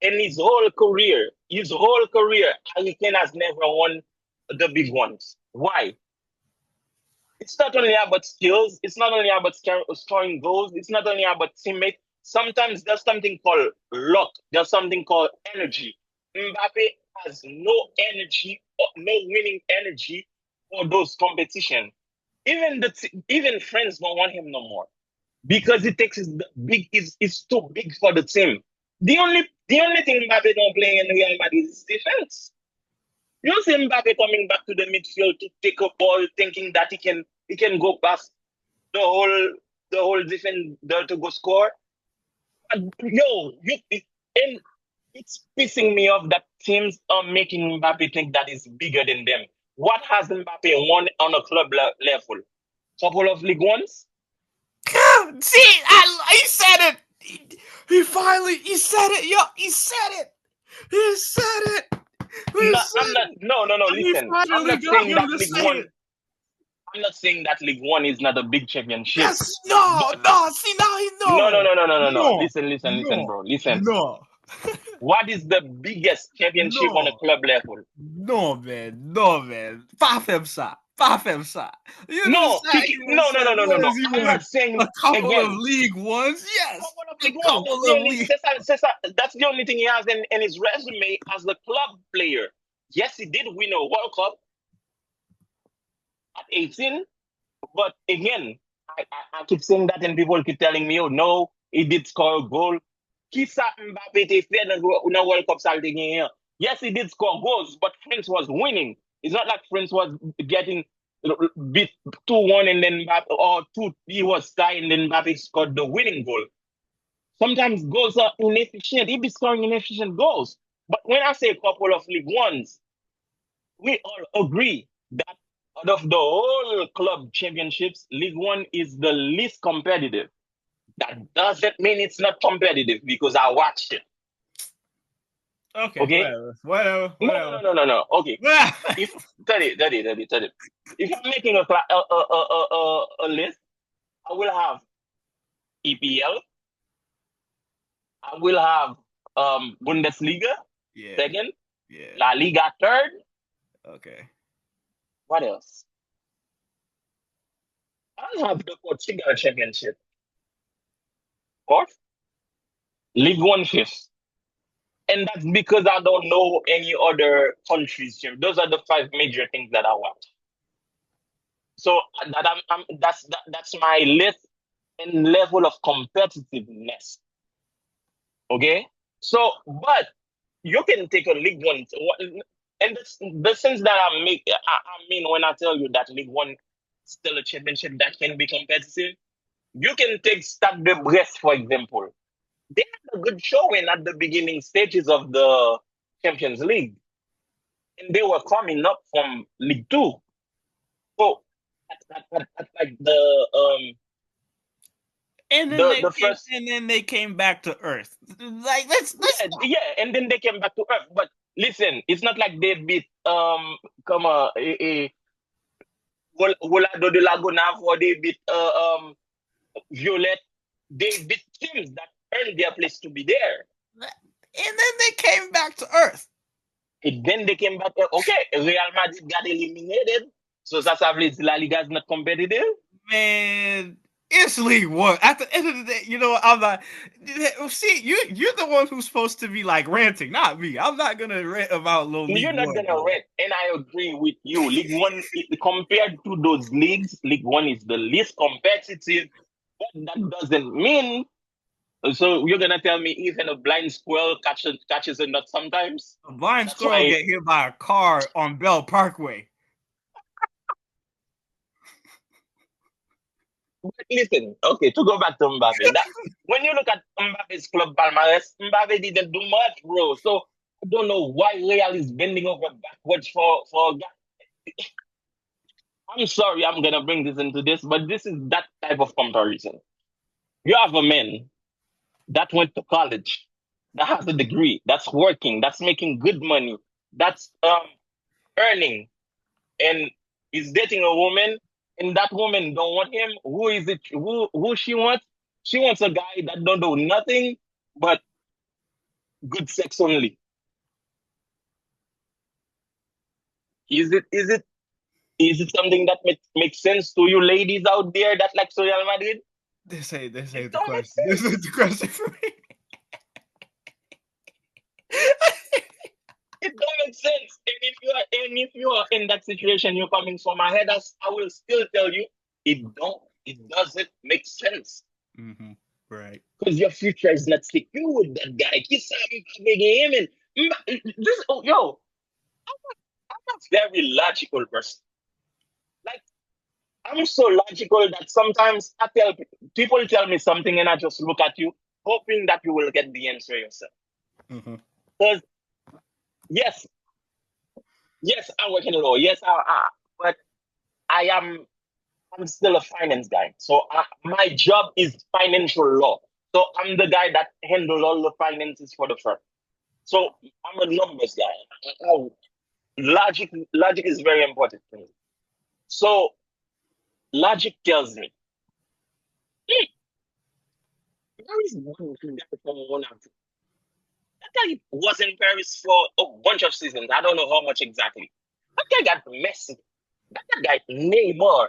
In his whole career, Harry Kane has never won the big ones. Why? It's not only about skills. It's not only about scoring goals. It's not only about teammates. Sometimes there's something called luck. There's something called energy. Mbappe has no energy, no winning energy for those competition. Even friends don't want him no more because it takes his big is too big for the team. The only thing Mbappe don't play in Real Madrid is defense. You see Mbappe coming back to the midfield to take a ball, thinking that he can go past the whole defender to go score. And, and it's pissing me off that teams are making Mbappe think that is bigger than them. What has Mbappe won on a club level? Couple of league ones. See, he said it. He said it. Yo, he said it. He said it. He No, I'm said not. it. No. He Listen, I'm finally not got saying him that to League say One. it. I'm not saying that League One is not a big championship. Yes, no, But no. See, now he no, know. no, no, no, no, no, no. No, Listen, no, bro. Listen. no, What is the biggest championship on a no, club level? no, man, no, man. Pas faire ça. Pas faire ça. You know No, exactly what I'm no, no, saying. no, no, no, What no. has he I'm won? not A saying couple of again. league ones? Yes, Couple of a League One. couple That's the of only. league. That's the only thing he has in his resume as a club player. Yes, he did win a World Cup at 18, but again, I keep saying that, and people keep telling me, "Oh no, he did score a goal." Qui sa Mbappé te fait dans le World Cup ça le gagné? Yes, he did score goals, but France was winning. It's not like France was getting beat 2-1 and then Mbappe, or 2 he was tied and then Mbappe scored the winning goal. Sometimes goals are inefficient. He be scoring inefficient goals. But when I say a couple of League Ones, we all agree that out of the whole club championships, League One is the least competitive. That doesn't mean it's not competitive because I watched it. Okay, Okay? whatever. No. Okay. If Tell it. If I'm making a list, I will have EPL. I will have Bundesliga Yeah, second, yeah. La Liga third. Okay. What else? I have the Portugal Championship fourth, League One fifth. And that's because I don't know any other countries. Those are the five major things that I watch. So that that's my list and level of competitiveness. Okay. So, but you can take a League One, and the sense that I mean when I tell you that League One is still a championship that can be competitive, you can take Stade de Brest for example. They had a good showing at the beginning stages of the Champions League, and they were coming up from League Two. So at like And then the first they came back to earth. Like let's and then they came back to earth. But listen, it's not like they beat come Volado de Lagunave or they beat Violet. They beat teams that earned their place to be there. And then they came back to earth. And then they came back. Okay, Real Madrid got eliminated. So that's how La Liga is not competitive. Man, it's League One. At the end of the day, you know, I'm not. See, you're the one who's supposed to be like ranting, not me. I'm not gonna rant about League You're not One. gonna rant, and I agree with you. League One, compared to those leagues, League One is the least competitive. But that doesn't mean. So you're gonna tell me even a blind squirrel catches a nut sometimes? A blind squirrel get hit by a car on Bell Parkway. But listen, okay, to go back to Mbappe, when you look at Mbappe's club palmarès, Mbappe didn't do much, bro. So I don't know why Real is bending over backwards for a guy. I'm sorry, I'm gonna bring this into this, but this is that type of comparison. You have a man that went to college, that has a degree, that's working, that's making good money, that's earning, and is dating a woman, and that woman don't want him. Who is it? Who she wants? She wants a guy that don't do nothing but good sex only. Is it something that makes sense to you ladies out there that like Real Madrid? This ain't the question. This is the question for me. It don't make sense. And if you are in that situation, you're coming from my head, I will still tell you it doesn't make sense. Mm-hmm. Right. Because your future is not secure with that guy. He's him and this I'm a very logical person. Like I'm so logical that sometimes people tell me something and I just look at you, hoping that you will get the answer yourself. Mm-hmm. Because yes, I work in law. Yes, but I'm still a finance guy. So my job is financial law. So I'm the guy that handles all the finances for the firm. So I'm a numbers guy. Logic is very important to me. So logic tells me, there is one guy from one of that guy was in Paris for a bunch of seasons. I don't know how much exactly. That guy got Messi. That guy Neymar.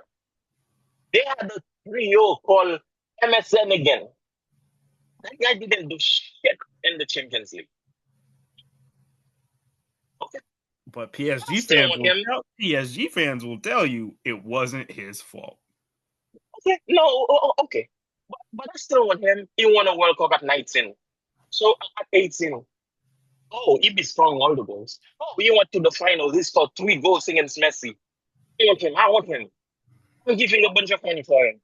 They had a trio called MSN again. That guy didn't do shit in the Champions League. Okay. But PSG fans will tell you it wasn't his fault. Okay, no, okay. But I still want him. He won a World Cup at 19. So at 18, oh, he be scoring all the goals. Oh, he went to the final. He scored 3 goals against Messi. I want him. I'm giving a bunch of money for him.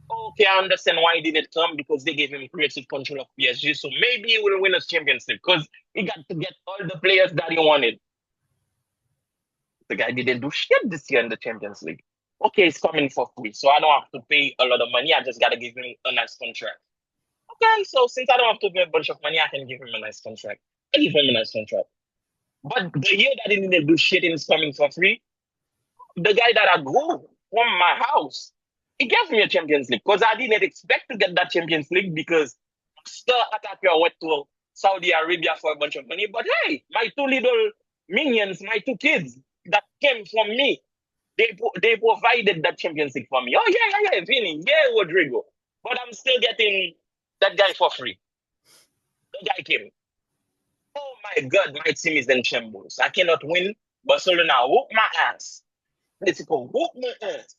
Okay, I understand why he didn't come because they gave him creative control of PSG. So maybe he will win a Champions League because he got to get all the players that he wanted. The guy didn't do shit this year in the Champions League. Okay, he's coming for free, so I don't have to pay a lot of money. I just gotta give him a nice contract. Okay, so since I don't have to pay a bunch of money, I can give him a nice contract. I give him a nice contract. But the year that he didn't do shit and is coming for free, the guy that I grew from my house, he gave me a Champions League because I didn't expect to get that Champions League because Star Attacker went to Saudi Arabia for a bunch of money. But hey, my 2 little minions, my 2 kids that came from me, they provided that Champions League for me. Oh, yeah, Vini, yeah, Rodrigo. But I'm still getting that guy for free. The guy came. Oh my God, my team is in shambles. I cannot win. Barcelona whoop my ass. Atletico whoop my ass.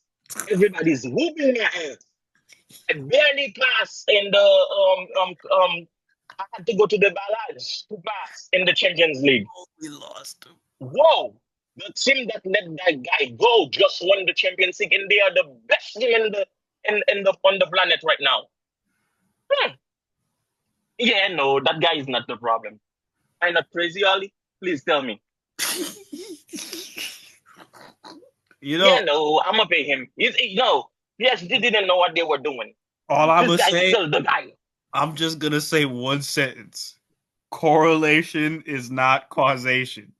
Everybody's whooping my ass. I barely pass in the I had to go to the barrage to pass in the Champions League. We lost him. Whoa! The team that let that guy go just won the Champions League, and they are the best team in the on the planet right now. Hmm. Yeah, no, that guy is not the problem. I'm not crazy, Ali. Please tell me. You Yeah, know, no, I'm gonna pay him. No, yes, they didn't know what they were doing. all I'm This gonna guy is say, still the guy. I'm just gonna say one sentence: correlation is not causation.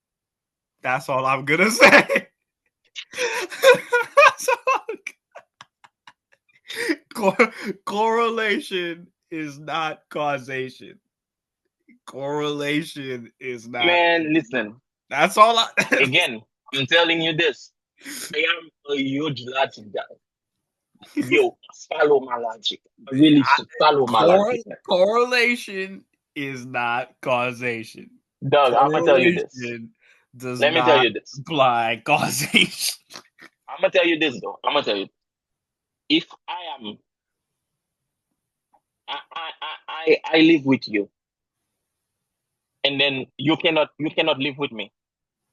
That's all I'm gonna say. That's correlation is not causation. Correlation is not. Man, listen. That's all I. Again, I'm telling you this. I am a huge logic guy. Yo, follow my logic. I really follow my logic. Correlation is not causation. Doug, I'm gonna tell you this. Correlation does Let me tell not you this. imply causation. I'm gonna tell you this though. I'm gonna tell you. If I am, I live with you, and then you cannot live with me.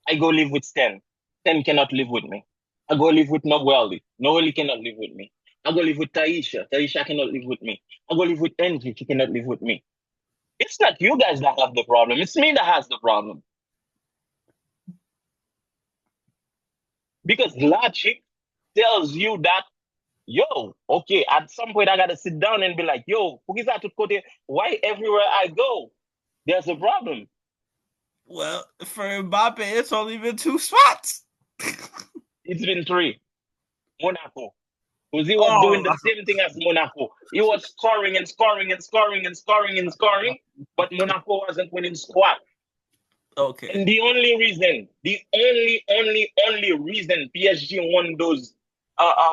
I go live with Stan. Stan cannot live with me. I go live with Noelle. Noelle cannot live with me. I go live with Taisha. Taisha cannot live with me. I go live with Angie. She cannot live with me. It's not you guys that have the problem. It's me that has the problem. Because logic tells you that, yo, okay, at some point I gotta sit down and be like, yo, why everywhere I go, there's a problem. Well, for Mbappe, it's only been 2 spots. It's been 3. Monaco. Because he was doing the Oh, same thing as Monaco. He was scoring and scoring and scoring and scoring and scoring, but Monaco wasn't winning squat. okay. And the only reason, the only reason PSG won those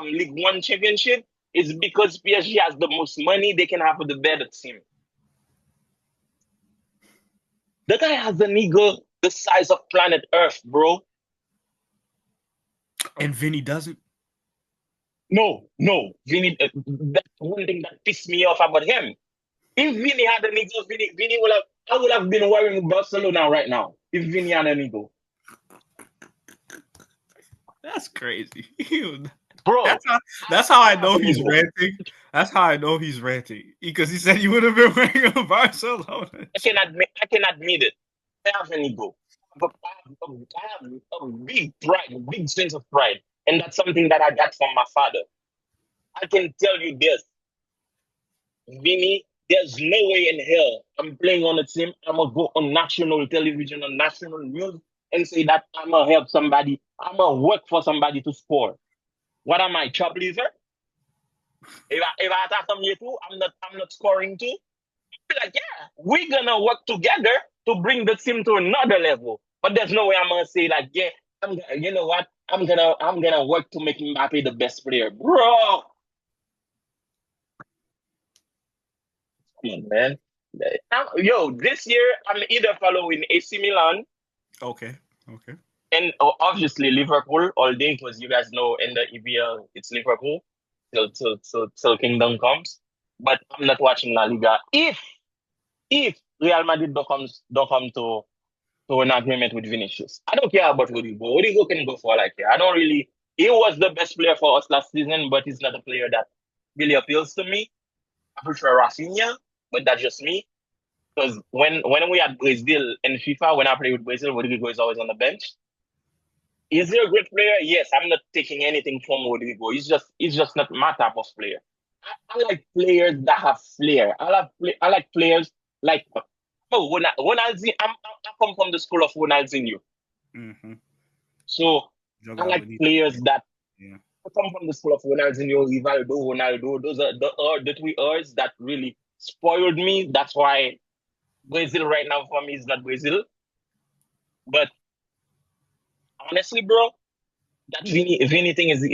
League One championship is because PSG has the most money. They can have the better team. The guy has an ego the size of planet Earth, bro. And Vini doesn't. No. Vini, that's one thing that pissed me off about him. If Vini had an ego, Vini would have. I would have been wearing Barcelona right now if Vini had an ego. That's crazy. Bro, that's how I know he's ranting. That's how I know he's ranting. Because he said you would have been wearing a Barcelona. I can admit it. I have an ego. But I have a big pride, a big sense of pride. And that's something that I got from my father. I can tell you this. Vini, there's no way in hell I'm playing on a team. I'm going to go on national television, on national news, and say that I'm going to help somebody. I'm going to work for somebody to score. What am I, chop leader? If I attack from you too, I'm not scoring too. Be like, yeah, we're gonna work together to bring the team to another level. But there's no way I'm gonna say like, yeah, you know what? I'm gonna work to make Mbappe the best player, bro. Come on, man. Yo, this year I'm either following AC Milan Okay. and obviously Liverpool all day because you guys know in the EPL it's Liverpool till Kingdom comes. But I'm not watching La Liga. If Real Madrid don't come to an agreement with Vinícius, I don't care about Rodrigo. Rodrigo can go for like I don't really. He was the best player for us last season, but he's not a player that really appeals to me. I prefer Rafinha, but that's just me. Because when we had Brazil in FIFA, when I play with Brazil, Rodrigo is always on the bench. Is he a great player? Yes, I'm not taking anything from Rodrigo. He's just not my type of player. I like players that have flair. I like players like Ronaldinho. I come from the school of Ronaldinho. Mm-hmm. So I like players that I come from the school of Ronaldinho, Rivaldo, Ronaldo. Those are the 3 R's that really spoiled me. That's why Brazil right now for me is not Brazil. But honestly, bro, that Vini thing is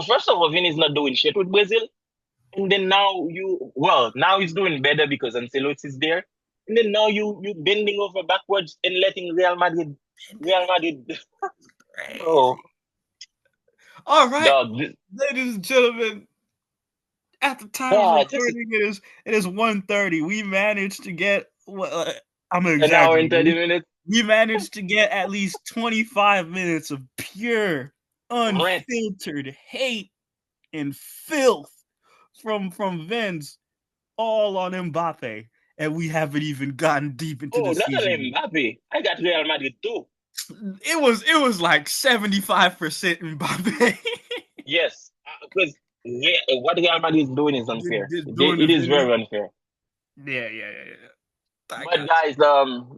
first of all, Vini is not doing shit with Brazil. And then now now he's doing better because Ancelotti is there. And then now you bending over backwards and letting Real Madrid. Oh, all right, dog. ladies and gentlemen. At the time of recording, it is 1:30. We managed to get Well, I'm An hour and 30 exaggerating. minutes. We managed to get at least 25 minutes of pure, Rent. unfiltered hate and filth from Vens, all on Mbappe, and we haven't even gotten deep into Oh, the not season. only Mbappe. I got Real Madrid too. It was like 75% Mbappe. Yes, because yeah, what Real Madrid is doing is unfair. Just doing the It is Vini. very unfair. Yeah. I But got guys,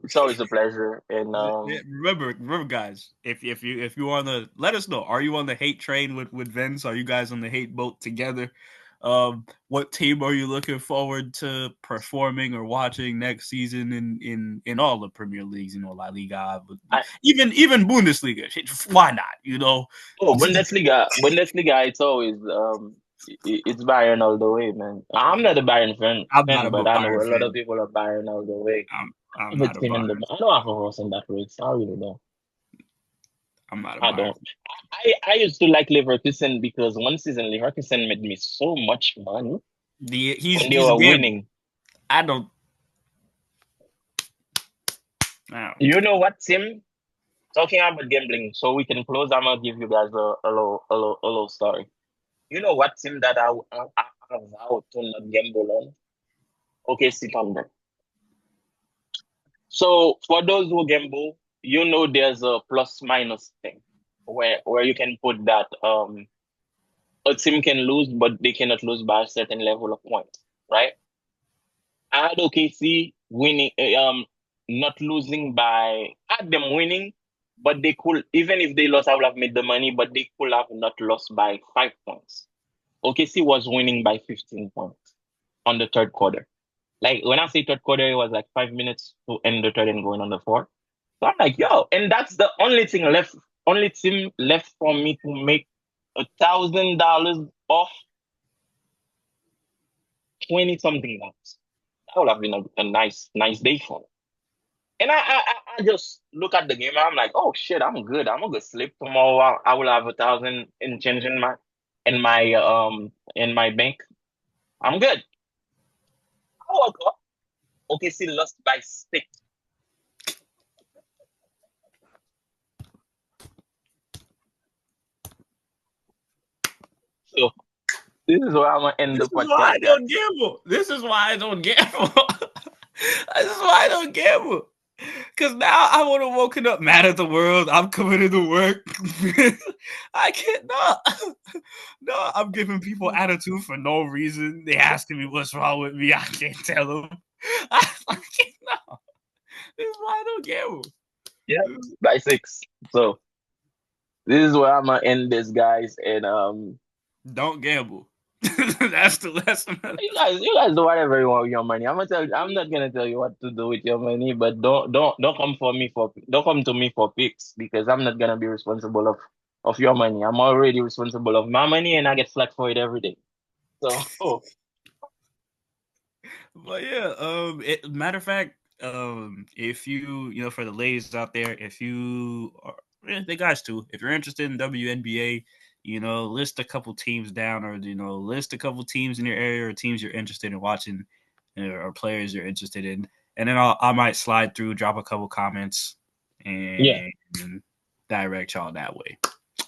it's always a pleasure. And you. Remember, guys. If you on the, let us know. Are you on the hate train with Vince? Are you guys on the hate boat together? What team are you looking forward to performing or watching next season in all the Premier Leagues? You know, La Liga, but I, even Bundesliga. Why not? You know. oh, Bundesliga, it's always it's Bayern all the way, man. I'm not a Bayern I'm not fan, a but I know Bayern a lot of fan. people are Bayern all the way. I'm I have a not a team in the. Bayern. I don't have a horse in that race. I really don't. I'm not a I Bayern. don't. I used to like Leverkusen because one season Leverkusen made me so much money when they He's a were gamble. winning. I don't. I don't You care. know what, Tim? Talking about gambling, so we can close. I'm gonna give you guys a little story. You know what team that I vowed to not gamble on? Okay, sit on that. So for those who gamble, you know there's a plus minus thing where you can put that a team can lose, but they cannot lose by a certain level of points, right? I had OKC winning, not losing by, I had them winning, but they could, even if they lost, I would have made the money, but they could have not lost by 5 points. OKC was winning by 15 points on the third quarter. Like when I say third quarter, it was like 5 minutes to end the third and going on the fourth. So I'm like, yo, and that's the only team left for me to make $1,000 off 20 something dollars. That would have been a nice day for me. And I just look at the game. I'm like, oh shit, I'm good. I'm gonna go sleep tomorrow. I will have 1,000 in change in my bank. I'm good. I woke up. OKC lost by 6. So this is where I'm gonna end This the is why I podcast, don't guys. gamble. This is why I don't gamble. This is why I don't gamble. Cause now I would have woken up mad at the world. I'm coming into work. I can't no. I'm giving people attitude for no reason. They asking me what's wrong with me. I can't tell them. I can't no. This is why I don't gamble. Yeah, by 6. So this is where I'm gonna end this, guys. And Don't gamble. That's the lesson. you guys do whatever you want with your money. I'm not gonna tell you what to do with your money, but don't come for me for don't come to me for picks because I'm not gonna be responsible of your money. I'm already responsible of my money, and I get flack for it every day. So But yeah, matter of fact, if you know, for the ladies out there, if you are, the guys too, if you're interested in WNBA, you know, list a couple teams down, or you know, list a couple teams in your area or teams you're interested in watching, or players you're interested in, and then I might slide through, drop a couple comments, yeah, and direct y'all that way.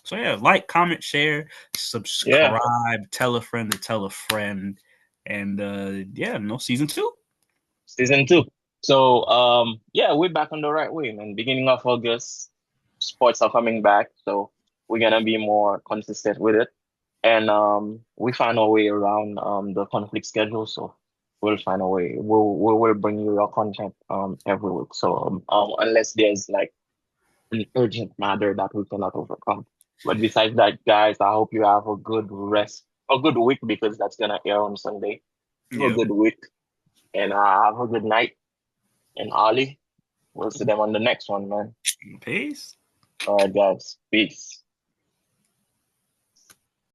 So yeah, like, comment, share, yeah, subscribe, tell a friend to tell a friend, and yeah, no, season 2. season 2. So yeah, we're back on the right way, man. Beginning of August, sports are coming back, so we're gonna be more consistent with it. And we find our way around the conflict schedule, so we'll find a way. We will bring you your content every week. So unless there's like an urgent matter that we cannot overcome. But besides that, guys, I hope you have a good week because that's gonna air on Sunday. Have a Yep. good week and have a good night. And Ali, we'll see them on the next one, man. Peace. All right, guys, peace.